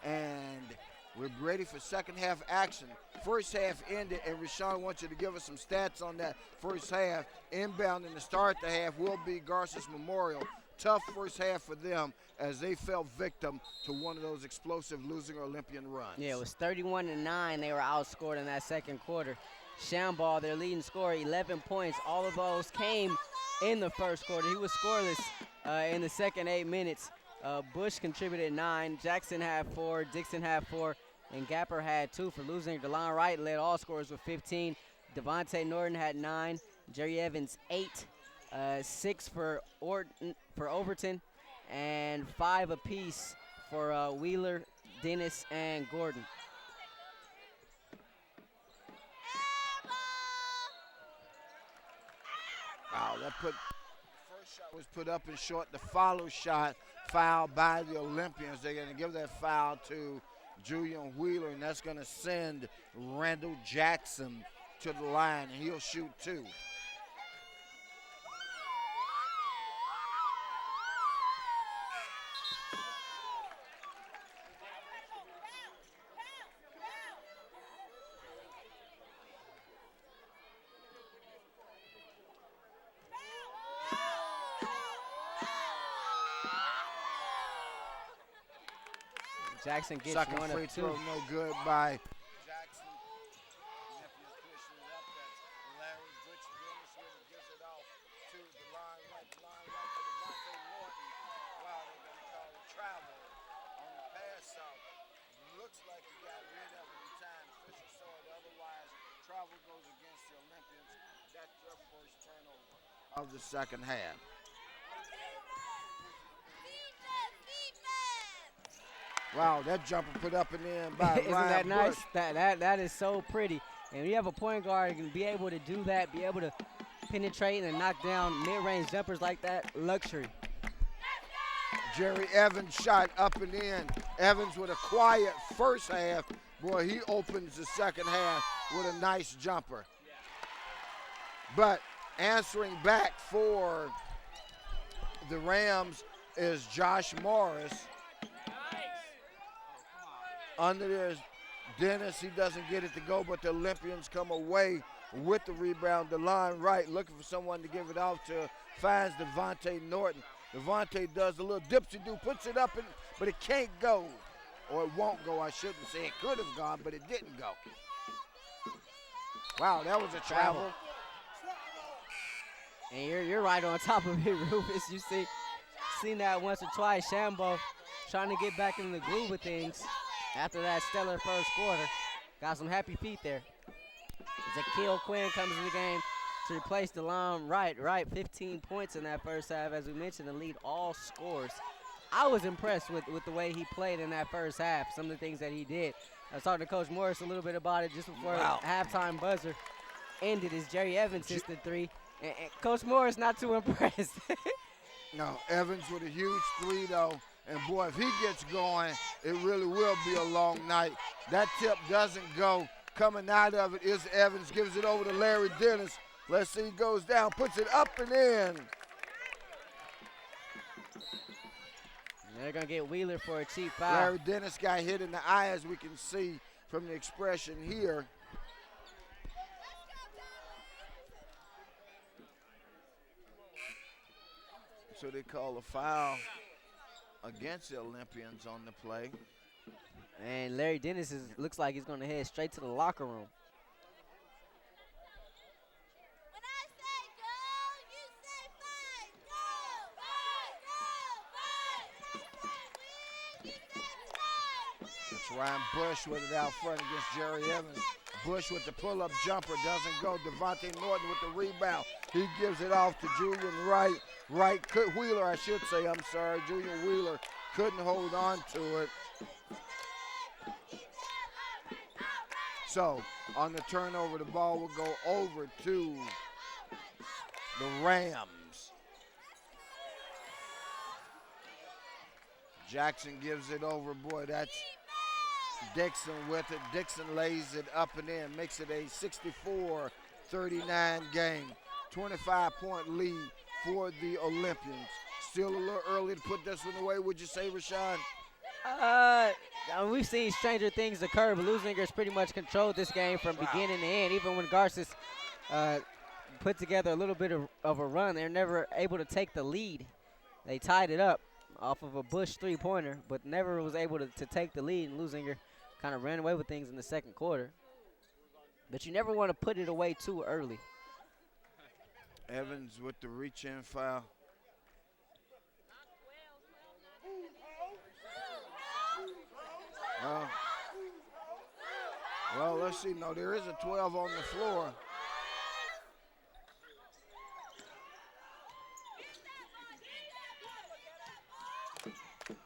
And we're ready for second half action. First half ended, and Rashawn wants you to give us some stats on that first half. Inbound in the start the half will be Garces Memorial. Tough first half for them as they fell victim to one of those explosive Leuzinger Olympian runs. Yeah, it was 31-9. They were outscored in that second quarter. Shamball, their leading scorer, 11 points. All of those came in the first quarter. He was scoreless in the second 8 minutes. Bush contributed 9. Jackson had 4. Dixon had 4. And Gapper had 2 for Leuzinger. DeLon Wright led all scorers with 15. Devontae Norton had 9. Jerry Evans, 8. 6 for Overton, and 5 apiece for Wheeler, Dennis, and Gordon. Wow, first shot was put up and short. The follow shot fouled by the Olympians. They're going to give that foul to Julian Wheeler, and that's going to send Randall Jackson to the line, and he'll shoot 2. Jackson gets Second one free of 2. throw, no good by Jackson. Nephews pushing it up. That's Larry Butch Dennis here that gives it off to the line right to Devontae Norton. Wow, they're going to call a travel on the pass out. Looks like he got rid of it in time. Fisher saw it. Otherwise, travel goes against the Olympians. That's their first turnover of the second half. Wow, that jumper put up and in by Isn't Ryan that nice? Bush. That is so pretty. And you have a point guard who can be able to do that, be able to penetrate and knock down mid-range jumpers like that, luxury. Jerry Evans shot up and in. Evans with a quiet first half. Boy, he opens the second half with a nice jumper. But answering back for the Rams is Josh Morris. Under there is Dennis. He doesn't get it to go, but the Olympians come away with the rebound. DeLon Wright looking for someone to give it off to, finds Devontae Norton. Devontae does a little dipsy-do, puts it up, but it can't go. Or it won't go, I shouldn't say. It could have gone, but it didn't go. Wow, that was a travel. And you're right on top of it, Rufus. You seen that once or twice. Shambo trying to get back in the groove of things after that stellar first quarter. Got some happy feet there. Zakeel Quinn comes in the game to replace DeLon Wright. Wright, 15 points in that first half, as we mentioned, to lead all scores. I was impressed with the way he played in that first half, some of the things that he did. I was talking to Coach Morris a little bit about it just before halftime buzzer ended as Jerry Evans hits the 3. And Coach Morris not too impressed. No, Evans with a huge 3, though. And, boy, if he gets going, it really will be a long night. That tip doesn't go. Coming out of it is Evans, gives it over to Larry Dennis. Let's see, he goes down, puts it up and in. They're going to get Wheeler for a cheap foul. Larry Dennis got hit in the eye, as we can see from the expression here. So they call a foul against the Olympians on the play. And Larry Dennis looks like he's going to head straight to the locker room. It's Ryan Bush with it out front against Jerry Evans. Bush with the pull-up jumper, doesn't go. Devontae Norton with the rebound. He gives it off to Julian Wheeler, I should say, I'm sorry. Julian Wheeler couldn't hold on to it. So, on the turnover, the ball will go over to the Rams. Jackson gives it over. Boy, that's Dixon with it. Dixon lays it up and in, makes it a 64-39 game. 25-point lead for the Olympians. Still a little early to put this one away, would you say, Rashawn? We've seen stranger things occur, but Leuzinger's pretty much controlled this game from beginning to end. Even when Garces put together a little bit of a run, they're never able to take the lead. They tied it up off of a Bush three-pointer, but never was able to take the lead, and Leuzinger kind of ran away with things in the second quarter. But you never want to put it away too early. Evans with the reach-in foul. Well, let's see. No, there is a 12 on the floor.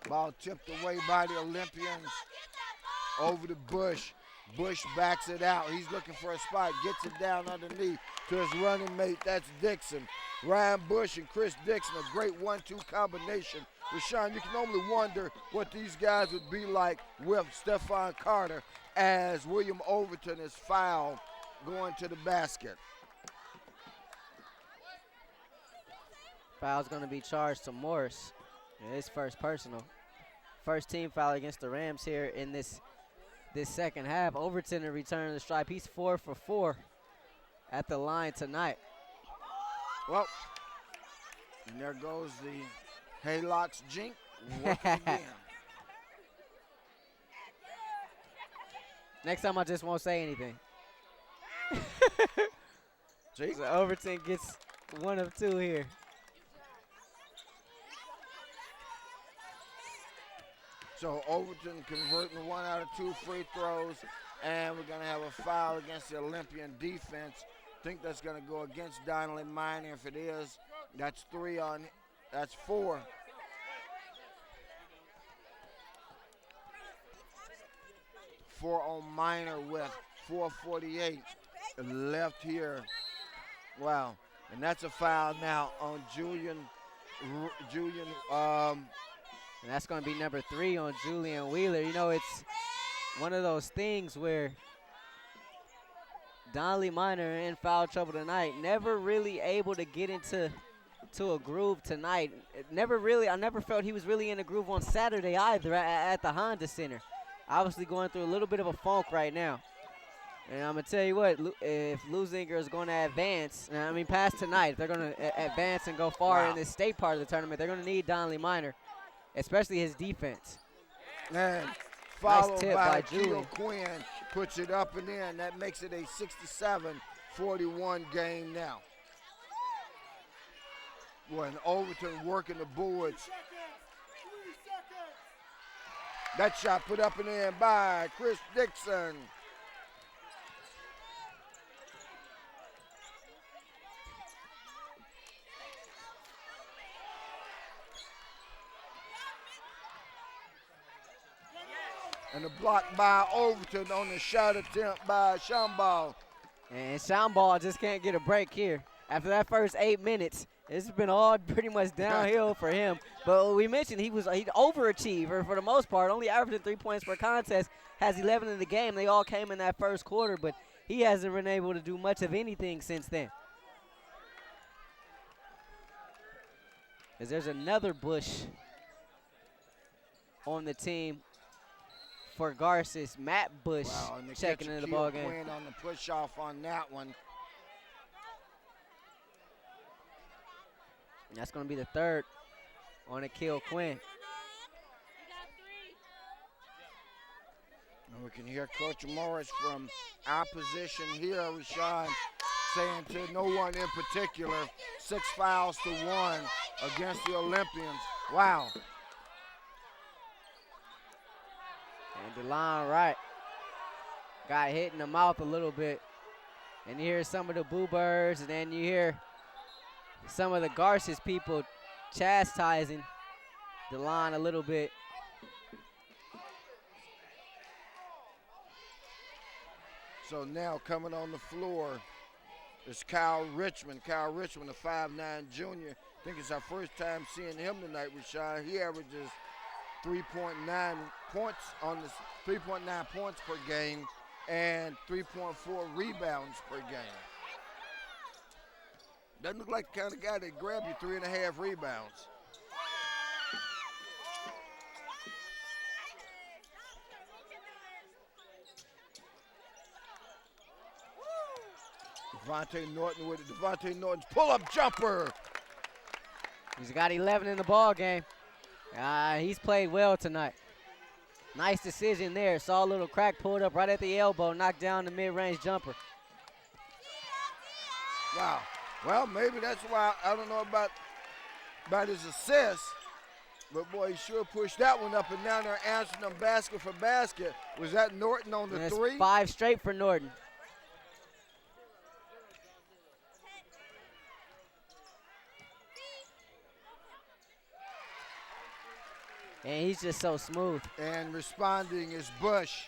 Ball tipped away by the Olympians over to Bush. Bush backs it out. He's looking for a spot, gets it down underneath to his running mate. That's Dixon. Ryan Bush and Chris Dixon, a great 1-2 combination. Rashawn, you can only wonder what these guys would be like with Stephon Carter as William Overton is fouled going to the basket. Foul's going to be charged to Morris. His first personal. First team foul against the Rams here in this second half. Overton to return to the stripe. He's 4 for 4 at the line tonight. Well, and there goes the Haylocks jink working again. Next time I just won't say anything. So Overton gets 1 of 2 here. So Overton converting 1 out of 2 free throws, and we're going to have a foul against the Olympian defense. I think that's going to go against Donnelly Minor. If it is, that's 4. Four on Minor with 4:48 left here. Wow, and that's a foul now on Julian. And that's going to be number 3 on Julian Wheeler. You know, it's one of those things where Donnelly Minor in foul trouble tonight. Never really able to get into a groove tonight. I never felt he was really in a groove on Saturday either at the Honda Center. Obviously going through a little bit of a funk right now. And I'm going to tell you what, if Leuzinger is going to advance, past tonight, if they're going to advance and go far in this state part of the tournament, they're going to need Donnelly Minor, especially his defense. And followed nice tip by Julian Quinn, puts it up and in. That makes it a 67-41 game now. Boy, and Overton working the boards. That shot put up and in by Chris Dixon. And the block by Overton on the shot attempt by Shamball. And Shamball just can't get a break here. After that first 8 minutes, it's been all pretty much downhill for him. But we mentioned he overachiever for the most part, only averaging 3 points per contest, has 11 in the game. They all came in that first quarter, but he hasn't been able to do much of anything since then. As there's another Bush on the team for Garces. Matt Bush checking into the ball game. Quinn on the push off on that one. And that's going to be the third on Akil Quinn. And we can hear Coach Morris from our position here, Rashawn, saying to no one in particular, 6 fouls to 1 against the Olympians. Wow. And DeLon Wright got hit in the mouth a little bit. And you hear some of the Boo Birds, and then you hear some of the Garces people chastising DeLon a little bit. So now coming on the floor is Kyle Richmond. Kyle Richmond, a 5'9" junior. I think it's our first time seeing him tonight, Rashad. He averages 3.9 points on this, 3.9 points per game and 3.4 rebounds per game. Doesn't look like the kind of guy that grab you 3.5 rebounds. Devontae Norton with it. Devontae Norton's pull-up jumper. He's got 11 in the ball game. He's played well tonight. Nice decision there. Saw a little crack pulled up right at the elbow, knocked down the mid-range jumper. Wow. Well, maybe that's why I don't know about his assist, but boy, he sure pushed that one up and down there, answering them basket for basket. Was that Norton on the 3? 5 straight for Norton. And he's just so smooth. And responding is Bush.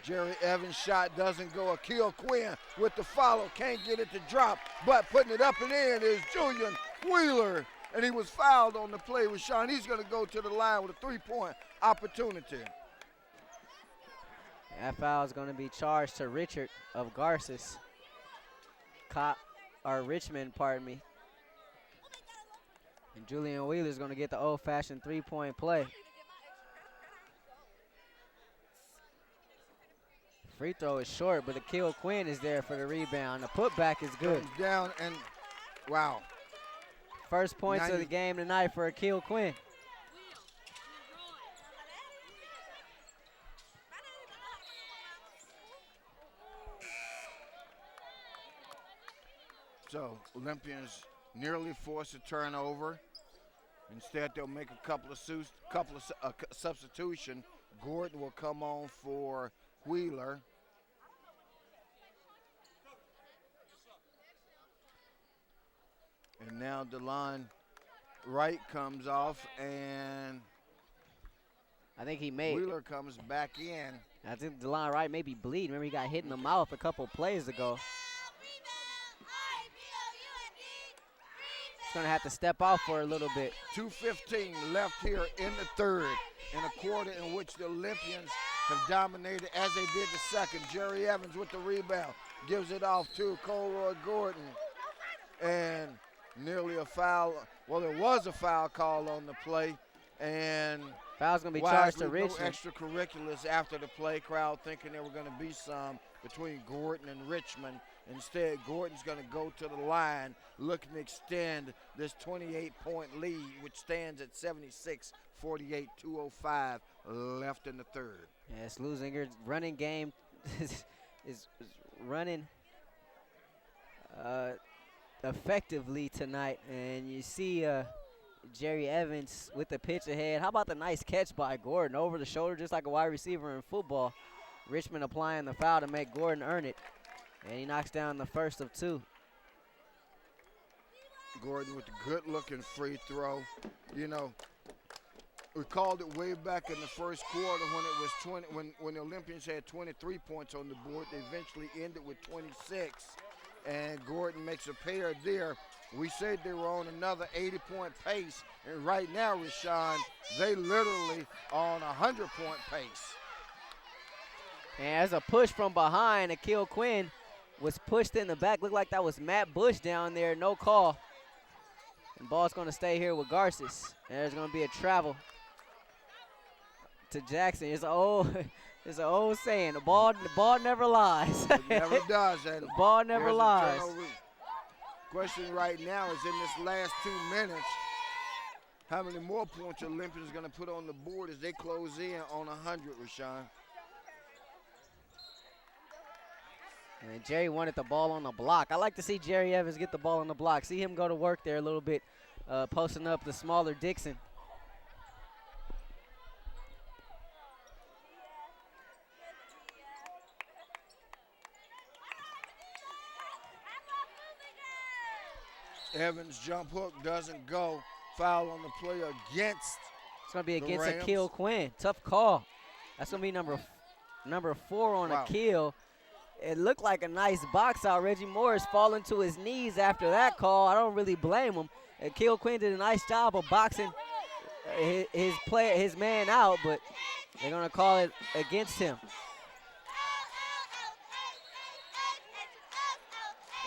Jerry Evans' shot doesn't go. Akil Quinn with the follow. Can't get it to drop, but putting it up and in is Julian Wheeler. And he was fouled on the play with Sean. He's going to go to the line with a 3-point opportunity. That foul is going to be charged to Richard of Garces. Richmond, pardon me. And Julian Wheeler is going to get the old-fashioned 3-point play. Free throw is short, but Akil Quinn is there for the rebound. The putback is good. Comes down and, wow. First points of the game tonight for Akil Quinn. So Olympians nearly force a turnover. Instead, they'll make a couple of substitution. Gordon will come on for Wheeler. And now DeLon Wright comes off, and I think he made. Wheeler comes back in. I think DeLon Wright may be bleeding. Remember, he got hit in the mouth a couple plays ago. He's going to have to step off for a little bit. 2:15 left here in the third, in a quarter in which the Olympians have dominated as they did the second. Jerry Evans with the rebound, gives it off to Colroy Gordon. And nearly a foul. Well, there was a foul call on the play. And foul's going to be charged to no Richmond. extracurriculars after the play. Crowd thinking there were going to be some between Gordon and Richmond. Instead, Gordon's going to go to the line, looking to extend this 28-point lead, which stands at 76-48, 2:05 left in the third. Yes, Leuzinger's running game is running effectively tonight. And you see Jerry Evans with the pitch ahead. How about the nice catch by Gordon over the shoulder, just like a wide receiver in football. Richmond applying the foul to make Gordon earn it. And he knocks down the first of 2. Gordon with a good-looking free throw. You know, we called it way back in the first quarter when it was 20. When the Olympians had 23 points on the board, they eventually ended with 26. And Gordon makes a pair there. We said they were on another 80-point pace, and right now, Rashawn, they literally on a 100-point pace. And as a push from behind, Akil Quinn was pushed in the back. Looked like that was Matt Bush down there. No call. And ball's going to stay here with Garces. And there's going to be a travel to Jackson. It's It's an old saying. The ball never lies. It never does. And The ball never there's a lies. turnover. Question right now is in this last 2 minutes, how many more points Olympians going to put on the board as they close in on 100, Rashawn? And Jerry wanted the ball on the block. I like to see Jerry Evans get the ball on the block. See him go to work there a little bit, posting up the smaller Dixon. Evans' jump hook doesn't go. Foul on the play against. It's going to be the against Rams. Akil Quinn. Tough call. That's going to be number 4 on Wow. Akil. It looked like a nice box out. Reggie Morris falling to his knees after that call. I don't really blame him. Akil Quinn did a nice job of boxing his man out, but they're going to call it against him.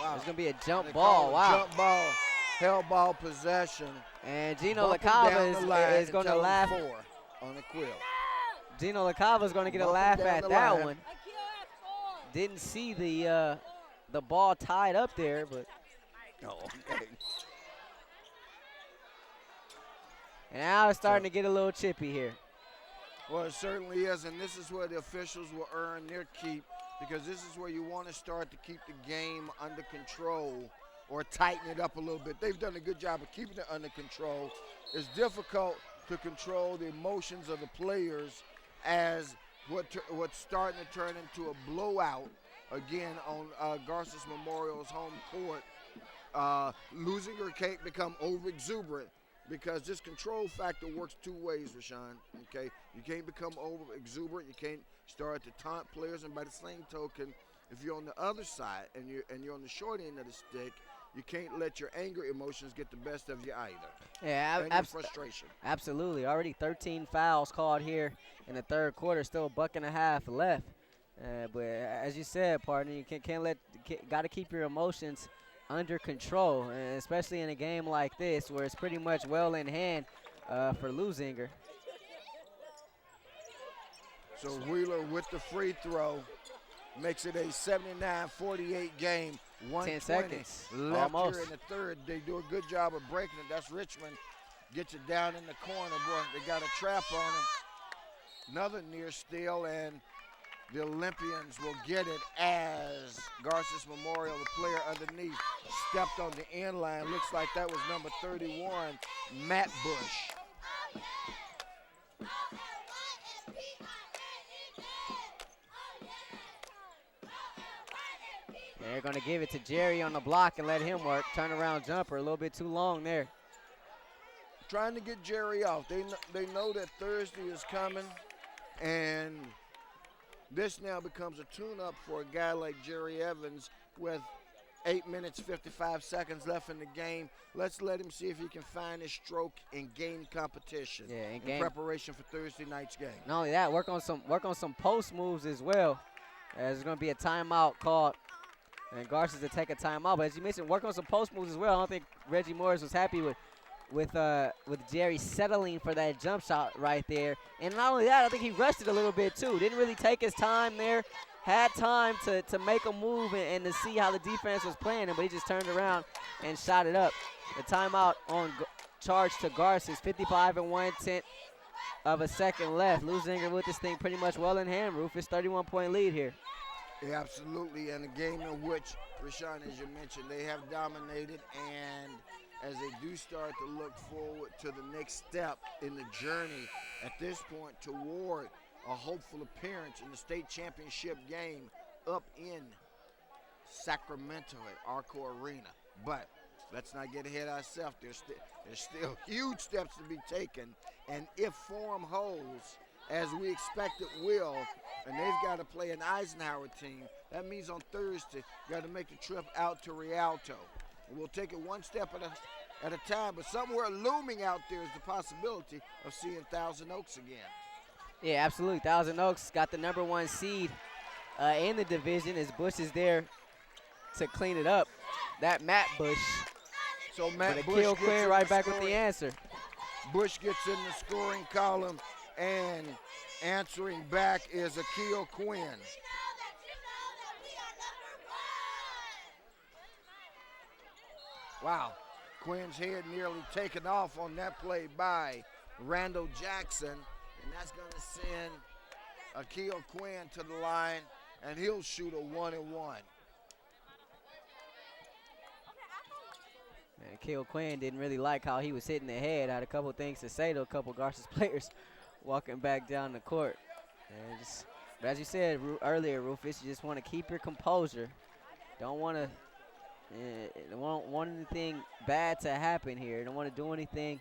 Wow. There's going to be a jump They ball. call it Wow. Jump ball, held ball possession. And Gino Bump 'em down the LaCava line is and going to tell 'em laugh. 4 on the quill. Gino LaCava is going to get a Bump 'em laugh down at the that line. one. Didn't see the ball tied up there, but Oh, okay. and now it's starting to get a little chippy here. Well, it certainly is, and this is where the officials will earn their keep, because this is where you want to start to keep the game under control or tighten it up a little bit. They've done a good job of keeping it under control. It's difficult to control the emotions of the players as what's starting to turn into a blowout again on Garces Memorial's home court. Leuzinger can't become over-exuberant because this control factor works 2 ways, Rashawn, okay? You can't become over-exuberant. You can't start to taunt players, and by the same token, if you're on the other side and you're on the short end of the stick, you can't let your anger emotions get the best of you either. Yeah, And your frustration. absolutely. Already 13 fouls called here in the third quarter. Still a buck and a half left. But as you said, partner, you got to keep your emotions under control, and especially in a game like this where it's pretty much well in hand for Leuzinger. So Wheeler with the free throw makes it a 79-48 game. 10 seconds. left Almost. here in the third. They do a good job of breaking it. That's Richmond. Gets it down in the corner. Boy, they got a trap on him. Another near steal, and the Olympians will get it as Garces Memorial, the player underneath, stepped on the end line. Looks like that was number 31, Matt Bush. They're going to give it to Jerry on the block and let him work. Turnaround jumper, a little bit too long there. Trying to get Jerry off. They know that Thursday is coming, and this now becomes a tune-up for a guy like Jerry Evans with 8 minutes, 55 seconds left in the game. Let's let him see if he can find his stroke and gain competition in preparation for Thursday night's game. Not only that, work on some post moves as well. There's going to be a timeout called, and Garces to take a timeout. But as you mentioned, work on some post moves as well. I don't think Reggie Morris was happy with Jerry settling for that jump shot right there. And not only that, I think he rushed it a little bit too. Didn't really take his time there. Had time to make a move and to see how the defense was playing him, but he just turned around and shot it up. The timeout on charge to Garces, 55 1/10 of a second left. Leuzinger with this thing pretty much well in hand. Rufus, 31-point lead here. Yeah, absolutely, and a game in which, Rashawn, as you mentioned, they have dominated, and as they do start to look forward to the next step in the journey at this point toward a hopeful appearance in the state championship game up in Sacramento at Arco Arena. But let's not get ahead of ourselves. There's still huge steps to be taken, and if form holds, as we expect it will, and they've got to play an Eisenhower team, that means on Thursday, you got to make the trip out to Rialto. And we'll take it one step at a time, but somewhere looming out there is the possibility of seeing Thousand Oaks again. Yeah, absolutely. Thousand Oaks got the #1 seed in the division as Bush is there to clean it up. That Matt Bush. So Matt But Bush Akil gets Quinn in right the back with scoring. the answer. Bush gets in the scoring column And answering back is Akil Quinn. Wow, Quinn's head nearly taken off on that play by Randall Jackson, and that's going to send Akil Quinn to the line, and he'll shoot a 1-and-1. And Akil Quinn didn't really like how he was hitting the head. Had a couple things to say to a couple Garces players walking back down the court. And just, but as you said earlier, Rufus, you just want to keep your composure. Don't want to want anything bad to happen here. Don't want to do anything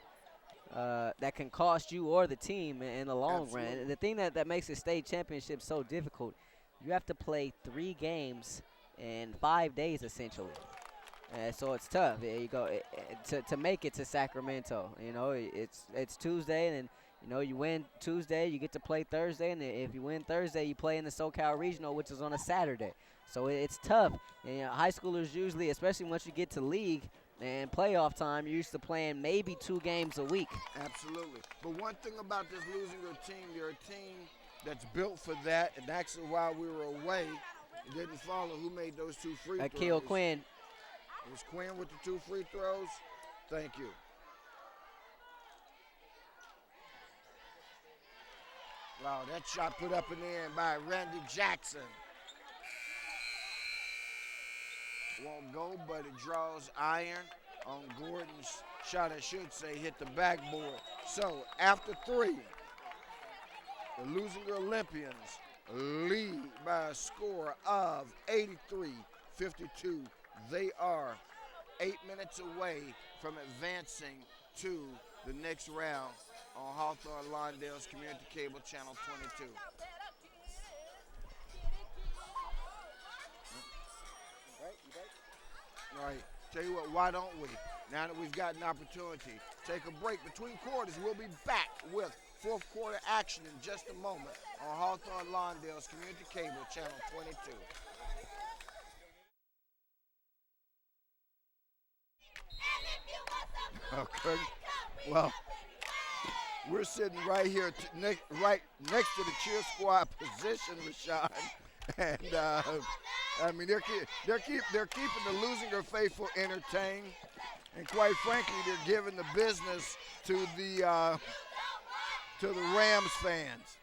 that can cost you or the team in the long Absolutely. run. The thing that makes the state championship so difficult, you have to play 3 games in 5 days essentially. So it's tough. You go to make it to Sacramento. You know, it's Tuesday, and you know you win Tuesday, you get to play Thursday, and if you win Thursday, you play in the SoCal Regional, which is on a Saturday. So it's tough. And, you know, high schoolers usually, especially once you get to league and playoff time, you're used to playing maybe 2 games a week. Absolutely. But one thing about this Leuzinger team, they're a team that's built for that, and actually while we were away, it didn't follow who made those 2 free throws. Akil Quinn. It was Quinn with the 2 free throws. Thank you. Wow, that shot put up in the air by Randy Jackson. Won't go, but it draws iron on Gordon's shot, I should say, hit the backboard. So after 3, the Leuzinger Olympians lead by a score of 83-52. They are 8 minutes away from advancing to the next round on Hawthorne Lawndale's Community Cable Channel 22. All right, tell you what, why don't we? Now that we've got an opportunity, take a break between quarters. We'll be back with 4th quarter action in just a moment on Hawthorne Lawndale's Community Cable Channel 22. Okay. Well, we're sitting right here, right next to the cheer squad position, Rashawn, and I mean they're keeping the Leuzinger faithful entertained, and quite frankly, they're giving the business to the Rams fans.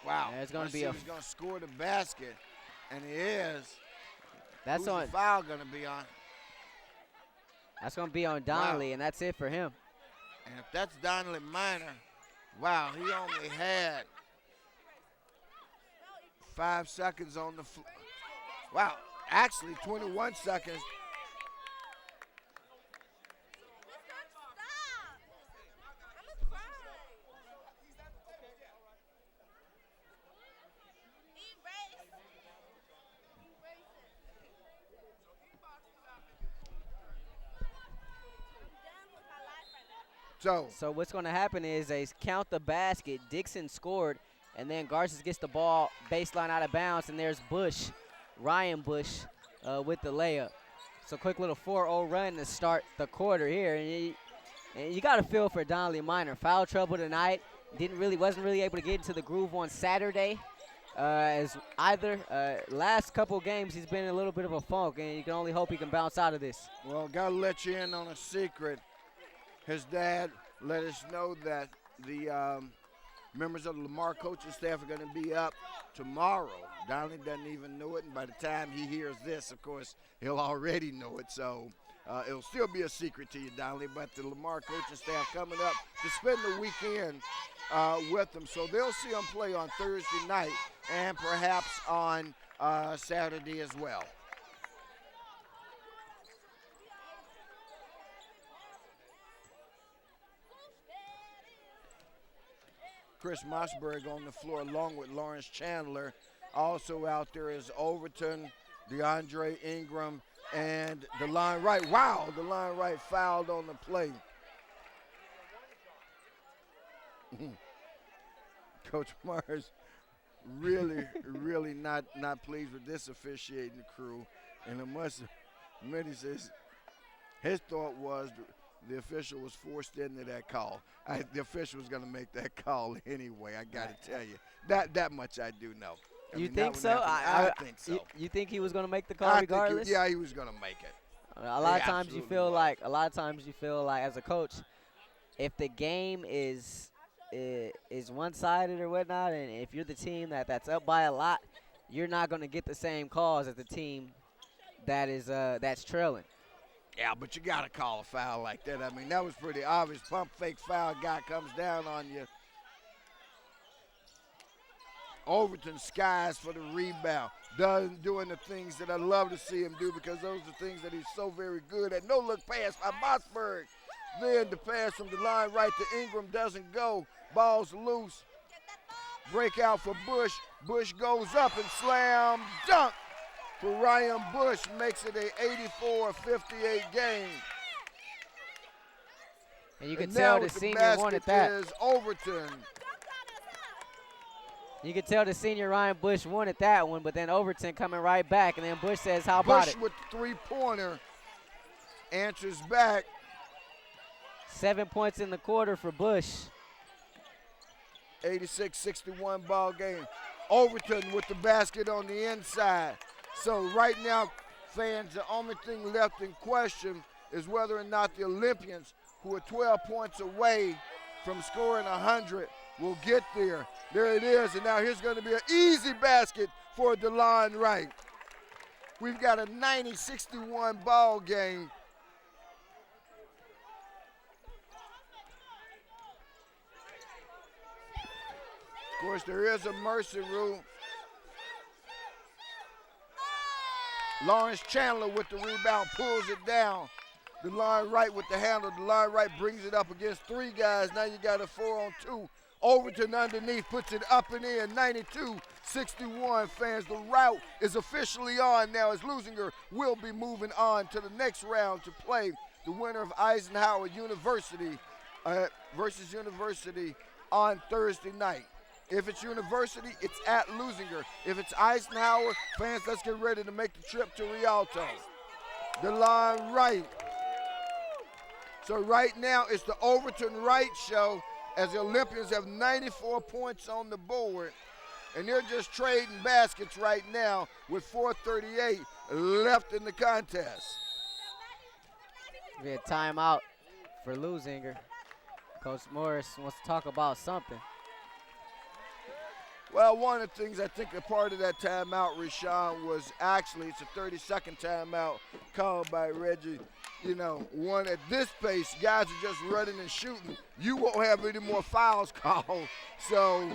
Wow, Yeah, it's going to be he's going to score the basket, and he is. That's Who's on. the foul going to be on? That's going to be on Donnelly, Wow. and that's it for him. And if that's Donnelly Minor, wow, he only had 5 seconds on the floor. Wow, actually 21 seconds. So what's going to happen is they count the basket. Dixon scored, and then Garces gets the ball baseline out of bounds, and there's Ryan Bush, with the layup. So quick little 4-0 run to start the quarter here, and you got to feel for Donnelly Minor. Foul trouble tonight. Wasn't really able to get into the groove on Saturday. As either last couple games he's been in a little bit of a funk, and you can only hope he can bounce out of this. Well, got to let you in on a secret. His dad let us know that the members of the Lamar coaching staff are going to be up tomorrow. Donnelly doesn't even know it, and by the time he hears this, of course, he'll already know it. So it'll still be a secret to you, Donnelly, but the Lamar coaching staff coming up to spend the weekend with them. So they'll see him play on Thursday night and perhaps on Saturday as well. Chris Mossberg on the floor along with Lawrence Chandler. Also out there is Overton, DeAndre Ingram, and DeLon Wright. Wow, DeLon Wright fouled on the play. Coach Mars really not pleased with this officiating crew. And it must admit, he says his thought was the official was forced into that call. The official was going to make that call anyway. I got to tell you that much I do know. You think so? I think so. You think he was going to make the call regardless? Yeah, he was going to make it. A lot of times you feel like as a coach, if the game is one-sided or whatnot, and if you're the team that's up by a lot, you're not going to get the same calls as the team that is that's trailing. Yeah, but you got to call a foul like that. I mean, that was pretty obvious. Pump fake foul, guy comes down on you. Overton skies for the rebound. Doing the things that I love to see him do, because those are the things that he's so very good at. No-look pass by Mossberg. Then the pass from the line right to Ingram doesn't go. Ball's loose. Breakout for Bush. Bush goes up and slam dunk for Ryan Bush. Makes it a 84-58 game. And you can tell the senior wanted that. Is Overton. You can tell the senior Ryan Bush wanted that one, but then Overton coming right back, and then Bush says, how about it? Bush with the three-pointer. Answers back. 7 points in the quarter for Bush. 86-61 ball game. Overton with the basket on the inside. So right now, fans, the only thing left in question is whether or not the Olympians, who are 12 points away from scoring 100, will get there. There it is, and now here's going to be an easy basket for DeLon Wright. We've got a 90-61 ball game. Of course, there is a mercy rule. Lawrence Chandler with the rebound, pulls it down. DeLon Wright with the handle. DeLon Wright brings it up against three guys. Now you got a 4-on-2. Overton underneath, puts it up and in. 92-61, fans. The route is officially on now, as Leuzinger will be moving on to the next round to play the winner of Eisenhower University versus University on Thursday night. If it's University, it's at Leuzinger. If it's Eisenhower, fans, let's get ready to make the trip to Rialto. DeLon Wright. So right now it's the Overton Wright show, as the Olympians have 94 points on the board, and they're just trading baskets right now with 4:38 left in the contest. We had timeout for Leuzinger. Coach Morris wants to talk about something. Well, one of the things I think a part of that timeout, Rashawn, was actually it's a 30-second timeout called by Reggie. You know, one at this pace, guys are just running and shooting. You won't have any more fouls called. So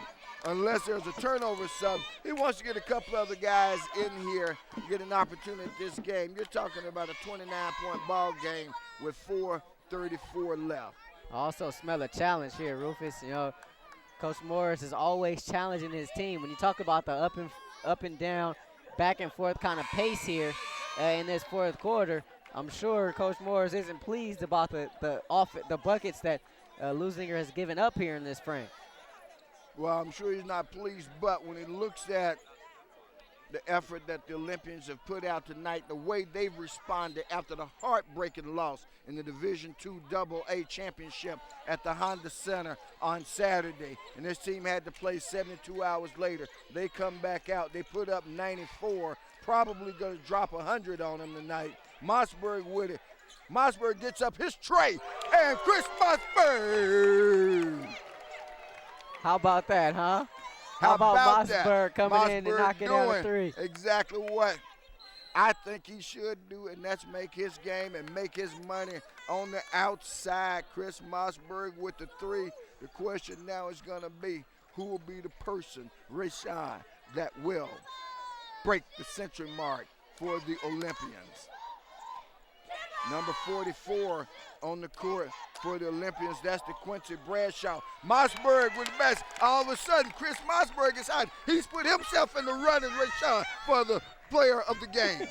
unless there's a turnover sub, he wants to get a couple other guys in here to get an opportunity at this game. You're talking about a 29-point ball game with 4:34 left. I also smell a challenge here, Rufus. You know, Coach Morris is always challenging his team. When you talk about the up and down, back and forth kind of pace here in this fourth quarter, I'm sure Coach Morris isn't pleased about the buckets that Leuzinger has given up here in this frame. Well, I'm sure he's not pleased, but when he looks at the effort that the Olympians have put out tonight, the way they've responded after the heartbreaking loss in the Division II AA championship at the Honda Center on Saturday, and this team had to play 72 hours later. They come back out. They put up 94, probably going to drop 100 on them tonight. Mossberg with it. Mossberg gets up his tray, and Chris Mossberg. How about that, huh? How about Mossberg coming in and knocking down a three? Exactly what I think he should do, and that's make his game and make his money on the outside. Chris Mossberg with the three. The question now is going to be, who will be the person, Rashawn, that will break the century mark for the Olympians? Number 44 on the court for the Olympians, that's the Quincy Bradshaw. Mossberg with the best. All of a sudden, Chris Mossberg is out. He's put himself in the running, Rashawn, for the player of the game.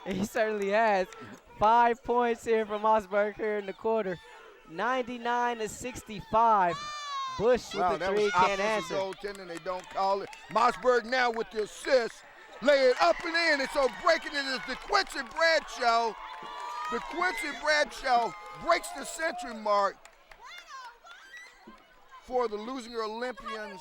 He certainly has. 5 points here from Mossberg here in the quarter. 99-65. Bush with the three, can't answer. Goaltending, they don't call it. Mossberg now with the assist. Lay it up and in, and so breaking it is the Quincy Bradshaw. The Quincy Bradshaw breaks the century mark for the Leuzinger Olympians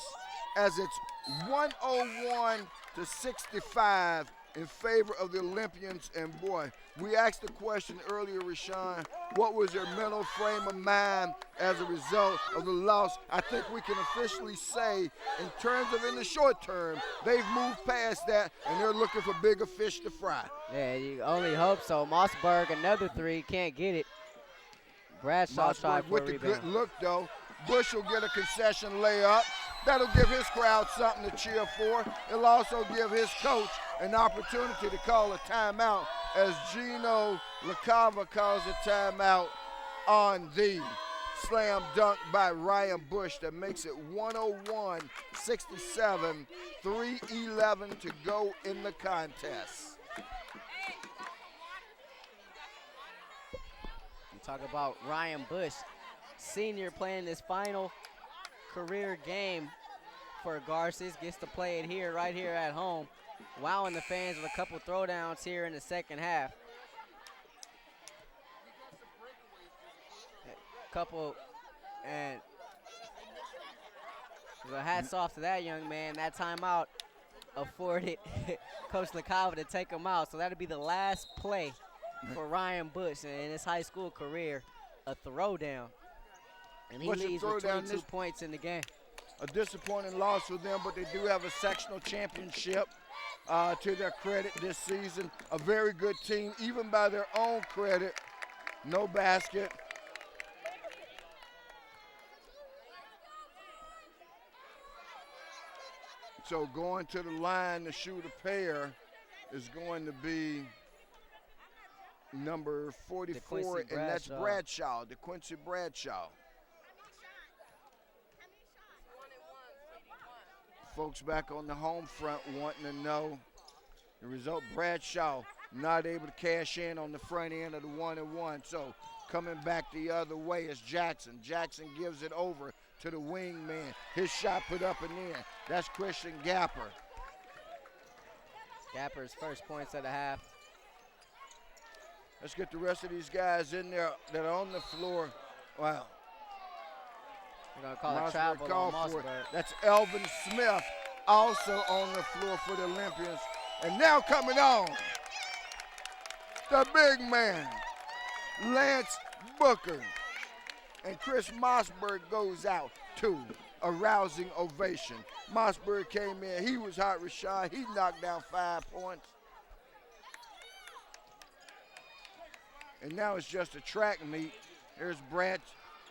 as it's 101-65 in favor of the Olympians. And boy, we asked the question earlier, Rashawn, what was their mental frame of mind as a result of the loss? I think we can officially say, in terms of in the short term, they've moved past that and they're looking for bigger fish to fry. Yeah, you only hope so. Mossberg, another three, can't get it. Bradshaw tried for with a the rebound. good look, though. Bush will get a concession layup. That'll give his crowd something to cheer for. It'll also give his coach an opportunity to call a timeout as Gino LaCava calls a timeout on the slam dunk by Ryan Bush that makes it 101-67, 3:11 to go in the contest. You talk about Ryan Bush, senior, playing this final career game for Garces. Gets to play it here, right here at home, wowing the fans with a couple throwdowns here in the second half. Couple, and so hats off to that young man. That timeout afforded Coach LaCava to take him out. So that'll be the last play for Ryan Bush in his high school career, a throwdown. And he leads with 22 points in the game. A disappointing loss for them, but they do have a sectional championship to their credit this season. A very good team, even by their own credit. No basket. So going to the line to shoot a pair is going to be number 44, and that's Bradshaw, DeQuincy Bradshaw. Folks back on the home front wanting to know the result. Bradshaw not able to cash in on the front end of the 1-and-1. So coming back the other way is Jackson. Jackson gives it over to the wing man. His shot put up and in. That's Christian Gapper. Gapper's first points of the half. Let's get the rest of these guys in there that are on the floor. Wow. We're going to call a travel on Mossberg. That's Elvin Smith also on the floor for the Olympians. And now coming on, the big man, Lance Booker. And Chris Mossberg goes out to a rousing ovation. Mossberg came in. He was hot, Rashad. He knocked down 5 points. And now it's just a track meet. There's Brad.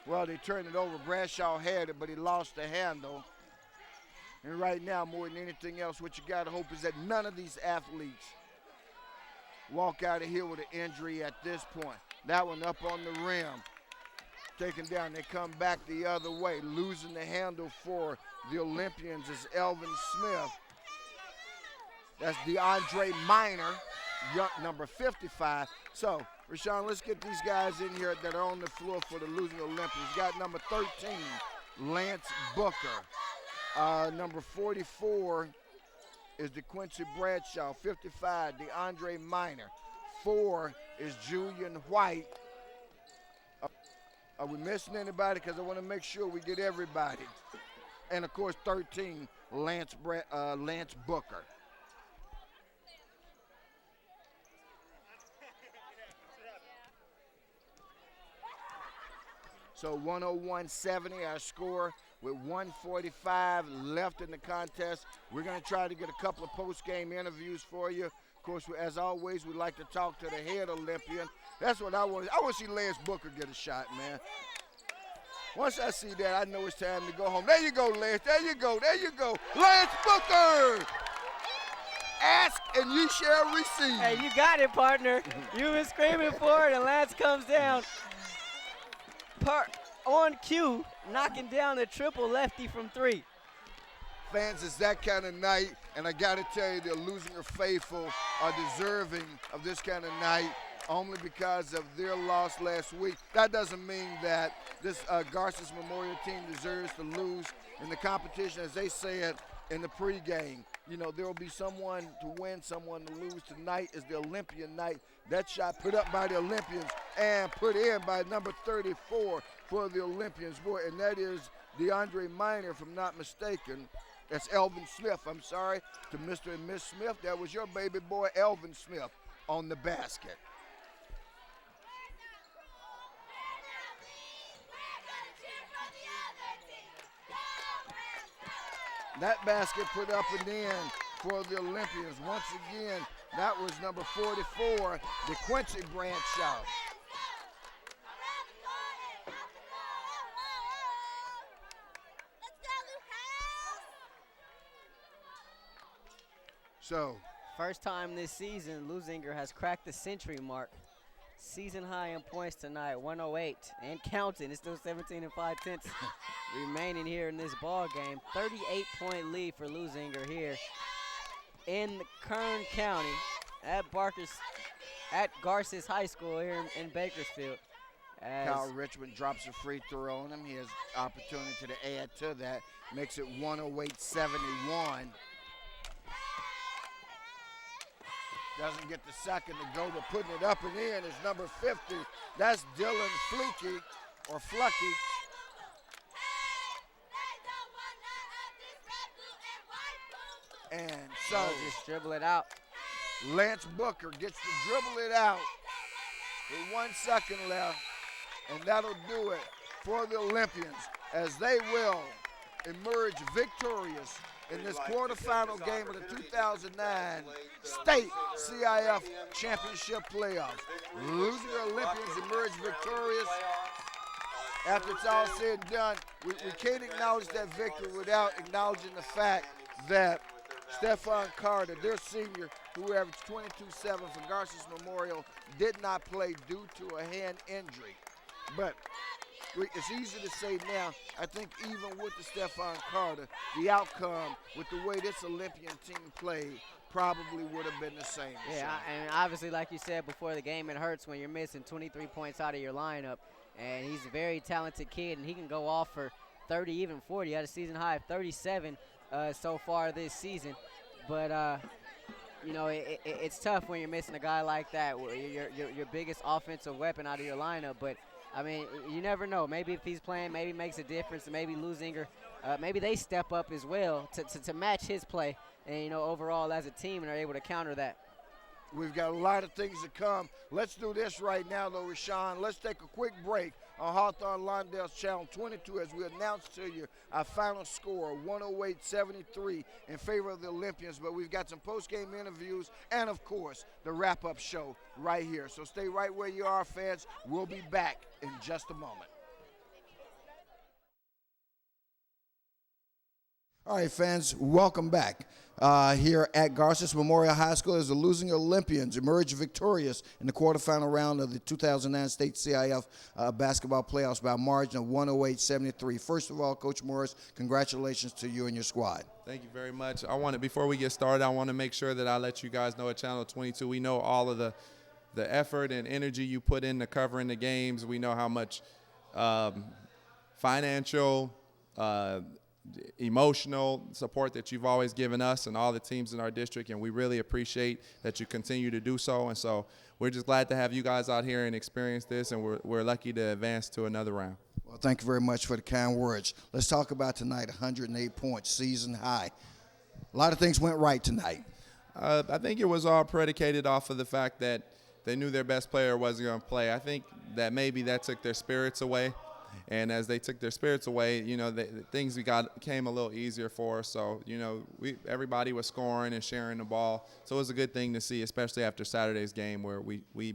Well, they turned it over. Bradshaw had it, but he lost the handle. And right now, more than anything else, what you got to hope is that none of these athletes walk out of here with an injury at this point. That one up on the rim. Taken down. They come back the other way. Losing the handle for the Olympians is Elvin Smith. That's DeAndre Minor, number 55. So, Rashawn, let's get these guys in here that are on the floor for the losing Olympians. Got number 13, Lance Booker. Number 44 is DeQuincy Bradshaw. 55, DeAndre Minor. 4 is Julian White. Are we missing anybody? Because I want to make sure we get everybody. And, of course, 13, Lance Booker. So 101-70 our score with 1:45 left in the contest. We're going to try to get a couple of post-game interviews for you. Of course, as always, we like to talk to the head Olympian. That's what I want. I want to see Lance Booker get a shot, man. Once I see that, I know it's time to go home. There you go, Lance. There you go. There you go. Lance Booker! Ask and you shall receive. Hey, you got it, partner. You've been screaming for it, and Lance comes down. On cue, knocking down a triple lefty from 3. Fans, it's that kind of night, and I got to tell you, the Leuzinger faithful are deserving of this kind of night only because of their loss last week. That doesn't mean that this Garces Memorial team deserves to lose in the competition. As they said in the pregame, you know, there will be someone to win, someone to lose. Tonight is the Olympian night. That shot put up by the Olympians and put in by number 34 for the Olympians, boy, and that is DeAndre Minor, if I'm not mistaken. That's Elvin Smith, I'm sorry, to Mr. and Miss Smith. That was your baby boy, Elvin Smith, on the basket. That basket put up and in for the Olympians. Once again, that was number 44, the Quincy Bradshaw. So, first time this season, Leuzinger has cracked the century mark. Season high in points tonight, 108 and counting. It's still 17 5/10 remaining here in this ball game. 38-point lead for Leuzinger here in Kern County at Garces High School here in Bakersfield. Kyle Richmond drops a free throw on him. He has opportunity to add to that. Makes it 108-71. Doesn't get the second to go, but putting it up and in is number 50. That's Dylan Flucky, or Flucky. And so just dribble it out. Lance Booker gets to dribble it out with 1 second left, and that'll do it for the Olympians as they will emerge victorious in this quarterfinal game of the 2009 State CIF Championship playoffs. Leuzinger Olympians emerge victorious. After it's all said and done, we can't acknowledge that victory without acknowledging the fact that Stephon Carter, their senior, who averaged 22-7 for Garces Memorial, did not play due to a hand injury. But it's easy to say now, I think even with the Stephon Carter, the outcome with the way this Olympian team played probably would have been the same. Yeah, and obviously, like you said before the game, it hurts when you're missing 23 points out of your lineup. And he's a very talented kid, and he can go off for 30, even 40. Had a season high of 37 so far this season. But, you know, it's tough when you're missing a guy like that, your biggest offensive weapon out of your lineup. But, I mean, you never know. Maybe if he's playing, maybe it makes a difference. Maybe Leuzinger, maybe they step up as well to match his play. And, you know, overall as a team, and are able to counter that. We've got a lot of things to come. Let's do this right now, though, Rashawn. Let's take a quick break on Hawthorne Lawndale's Channel 22 as we announce to you our final score, 108-73 in favor of the Olympians. But we've got some post-game interviews and, of course, the wrap-up show right here. So stay right where you are, fans. We'll be back in just a moment. All right, fans, welcome back. Here at Garces Memorial High School as the Leuzinger Olympians emerge victorious in the quarterfinal round of the 2009 State CIF basketball playoffs by a margin of 108-73. First of all, Coach Morris, congratulations to you and your squad. Thank you very much. Before we get started, I want to make sure that I let you guys know at Channel 22, we know all of the effort and energy you put into covering the games. We know how much financial, emotional support that you've always given us and all the teams in our district, and we really appreciate that you continue to do so. And so we're just glad to have you guys out here and experience this, and we're lucky to advance to another round. Well, thank you very much for the kind words. Let's talk about tonight, 108 points, season high. A lot of things went right tonight. I think it was all predicated off of the fact that they knew their best player wasn't going to play. I think that maybe that took their spirits away. And as they took their spirits away, you know, the things came a little easier for us. So, you know, everybody was scoring and sharing the ball. So it was a good thing to see, especially after Saturday's game where we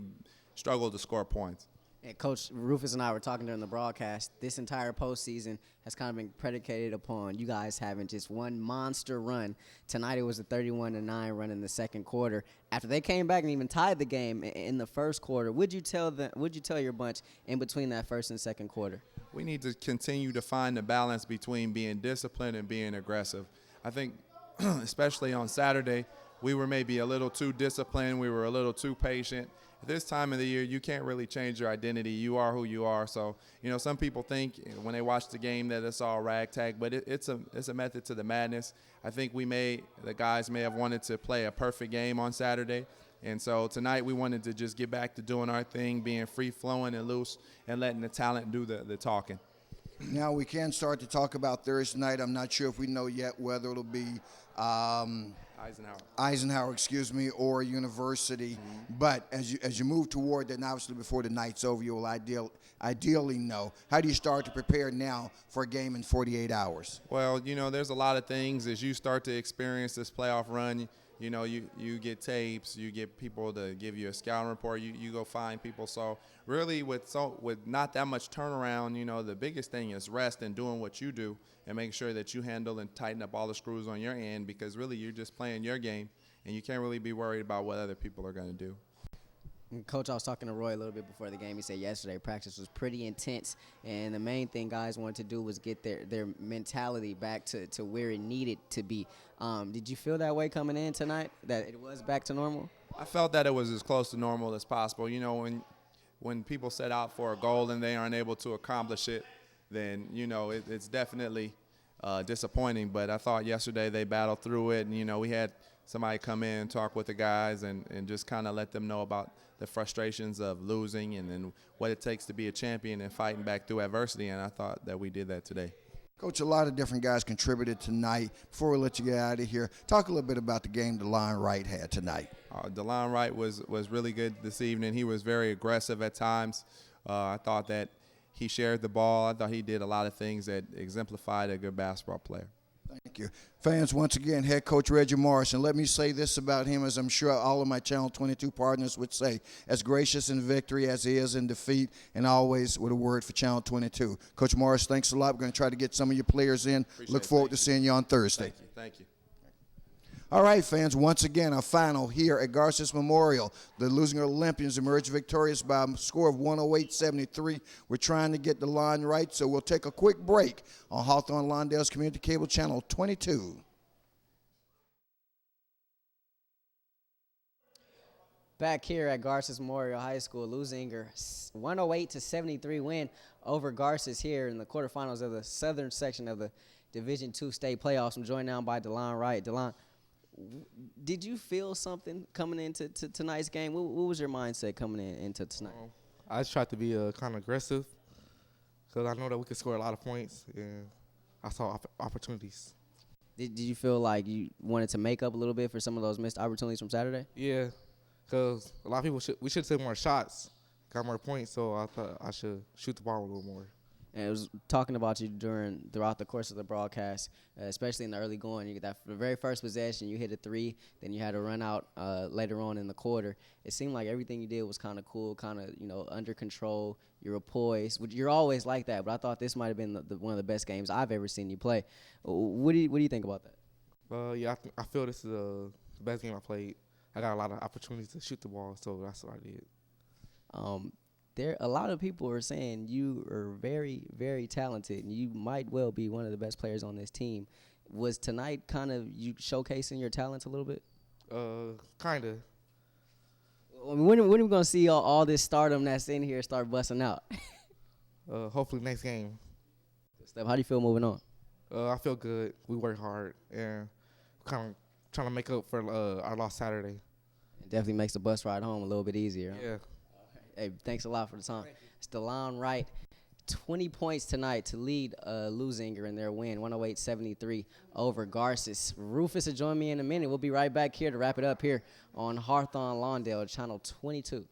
struggled to score points. And Coach Rufus and I were talking during the broadcast. This entire postseason has kind of been predicated upon you guys having just one monster run. Tonight it was a 31-9 run in the second quarter. After they came back and even tied the game in the first quarter, would you tell your bunch in between that first and second quarter? We need to continue to find the balance between being disciplined and being aggressive. I think, especially on Saturday, we were maybe a little too disciplined. We were a little too patient. At this time of the year, you can't really change your identity. You are who you are. So, you know, some people think when they watch the game that it's all ragtag, but it's a method to the madness. I think the guys may have wanted to play a perfect game on Saturday, And so tonight we wanted to just get back to doing our thing, being free-flowing and loose, and letting the talent do the talking. Now we can start to talk about Thursday night. I'm not sure if we know yet whether it'll be Eisenhower, or University. But as you move toward that, and obviously before the night's over, you will ideally know. How do you start to prepare now for a game in 48 hours? Well, there's a lot of things as you start to experience this playoff run. You get tapes, you get people to give you a scouting report, you go find people. So really with not that much turnaround, the biggest thing is rest and doing what you do and making sure that you handle and tighten up all the screws on your end, because really you're just playing your game and you can't really be worried about what other people are going to do. Coach, I was talking to Roy a little bit before the game. He said yesterday practice was pretty intense, and the main thing guys wanted to do was get their mentality back to where it needed to be. Did you feel that way coming in tonight, that it was back to normal? I felt that it was as close to normal as possible. When people set out for a goal and they aren't able to accomplish it, then, it's definitely disappointing. But I thought yesterday they battled through it, and, we had somebody come in and talk with the guys and just kind of let them know about the frustrations of losing and then what it takes to be a champion and fighting back through adversity, and I thought that we did that today. Coach, a lot of different guys contributed tonight. Before we let you get out of here, talk a little bit about the game DeLon Wright had tonight. DeLon Wright was really good this evening. He was very aggressive at times. I thought that he shared the ball. I thought he did a lot of things that exemplified a good basketball player. Thank you. Fans, once again, head coach Reggie Morrison. Let me say this about him, as I'm sure all of my Channel 22 partners would say, as gracious in victory as he is in defeat, and always with a word for Channel 22. Coach Morris, thanks a lot. We're going to try to get some of your players in. Look forward to seeing you on Thursday. Thank you. All right, fans, once again, our final here at Garces Memorial. The Leuzinger Olympians emerged victorious by a score of 108-73. We're trying to get the line right, so we'll take a quick break on Hawthorne Lawndale's Community Cable Channel 22. Back here at Garces Memorial High School, Leuzinger 108-73 win over Garces here in the quarterfinals of the southern section of the Division II state playoffs. I'm joined now by DeLon Wright. DeLon, did you feel something coming into tonight's game? What was your mindset coming into tonight? I just tried to be kind of aggressive because I know that we could score a lot of points, and I saw opportunities. Did you feel like you wanted to make up a little bit for some of those missed opportunities from Saturday? Yeah, because a lot of people we should take more shots, got more points, so I thought I should shoot the ball a little more. And it was talking about you throughout the course of the broadcast, especially in the early going. You get that the very first possession, you hit a three, then you had a run out later on in the quarter. It seemed like everything you did was kind of cool, kind of under control. You were poised. You're always like that, but I thought this might have been one of the best games I've ever seen you play. What do you think about that? Yeah, I feel this is the best game I played. I got a lot of opportunities to shoot the ball, so that's what I did. A lot of people are saying you are very, very talented, and you might well be one of the best players on this team. Was tonight kind of you showcasing your talents a little bit? Kind of. When are we going to see all this stardom that's in here start busting out? Hopefully next game. Good stuff. How do you feel moving on? I feel good. We work hard, and kind of trying to make up for our lost Saturday. It definitely makes the bus ride home a little bit easier. Huh? Yeah. Hey, thanks a lot for the time. It's DeLon Wright, 20 points tonight to lead Leuzinger in their win, 108-73 over Garces. Rufus will join me in a minute. We'll be right back here to wrap it up here on Hawthorne Lawndale, Channel 22.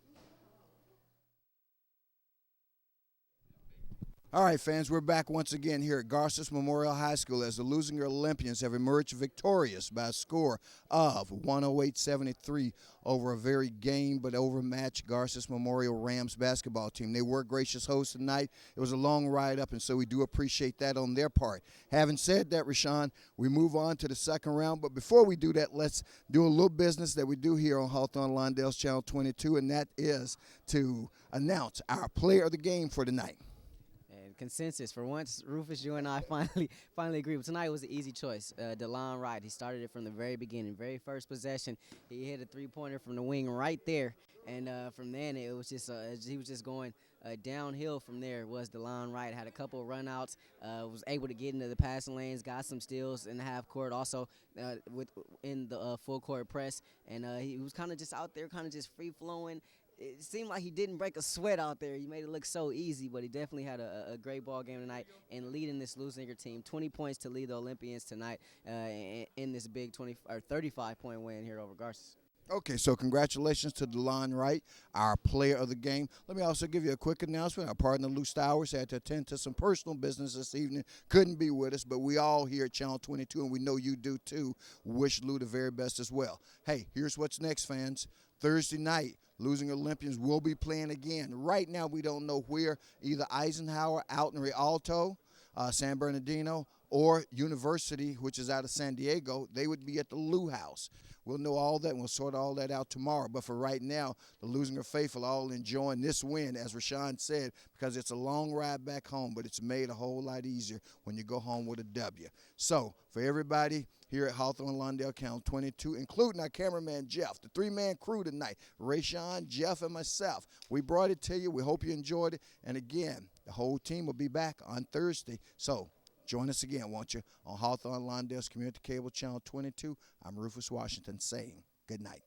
All right, fans, we're back once again here at Garces Memorial High School as the Leuzinger Olympians have emerged victorious by a score of 108-73 over a very game but overmatched Garces Memorial Rams basketball team. They were gracious hosts tonight. It was a long ride up, and so we do appreciate that on their part. Having said that, Rashawn, we move on to the second round. But before we do that, let's do a little business that we do here on Hawthorne Lawndale's Channel 22, and that is to announce our player of the game for tonight. Consensus. For once, Rufus, you and I finally agree. But tonight was an easy choice. DeLon Wright, he started it from the very beginning. Very first possession, he hit a three-pointer from the wing right there. And from then, it was just he was just going Downhill from there was DeLon Wright. Had a couple of run-outs, was able to get into the passing lanes, got some steals in the half court, also in the full court press, and he was kind of just out there, kind of just free-flowing. It seemed like he didn't break a sweat out there. He made it look so easy, but he definitely had a great ball game tonight and leading this Leuzinger team. 20 points to lead the Olympians tonight in this big 35-point win here over Garces. Okay, so congratulations to DeLon Wright, our player of the game. Let me also give you a quick announcement. Our partner, Lou Stowers, had to attend to some personal business this evening. Couldn't be with us, but we all here at Channel 22, and we know you do too, wish Lou the very best as well. Hey, here's what's next, fans. Thursday night, Leuzinger Olympians will be playing again. Right now, we don't know where, either Eisenhower out in Rialto, San Bernardino, or University, which is out of San Diego. They would be at the Lou House. We'll know all that, and we'll sort all that out tomorrow. But for right now, the Leuzinger faithful are all enjoying this win, as Rashawn said, because it's a long ride back home, but it's made a whole lot easier when you go home with a W. So for everybody here at Hawthorne Lawndale Channel 22, including our cameraman Jeff, the three-man crew tonight, Rashawn, Jeff, and myself, we brought it to you. We hope you enjoyed it. And again, the whole team will be back on Thursday. So join us again, won't you, on Hawthorne Lawndale's Community Cable Channel 22. I'm Rufus Washington saying good night.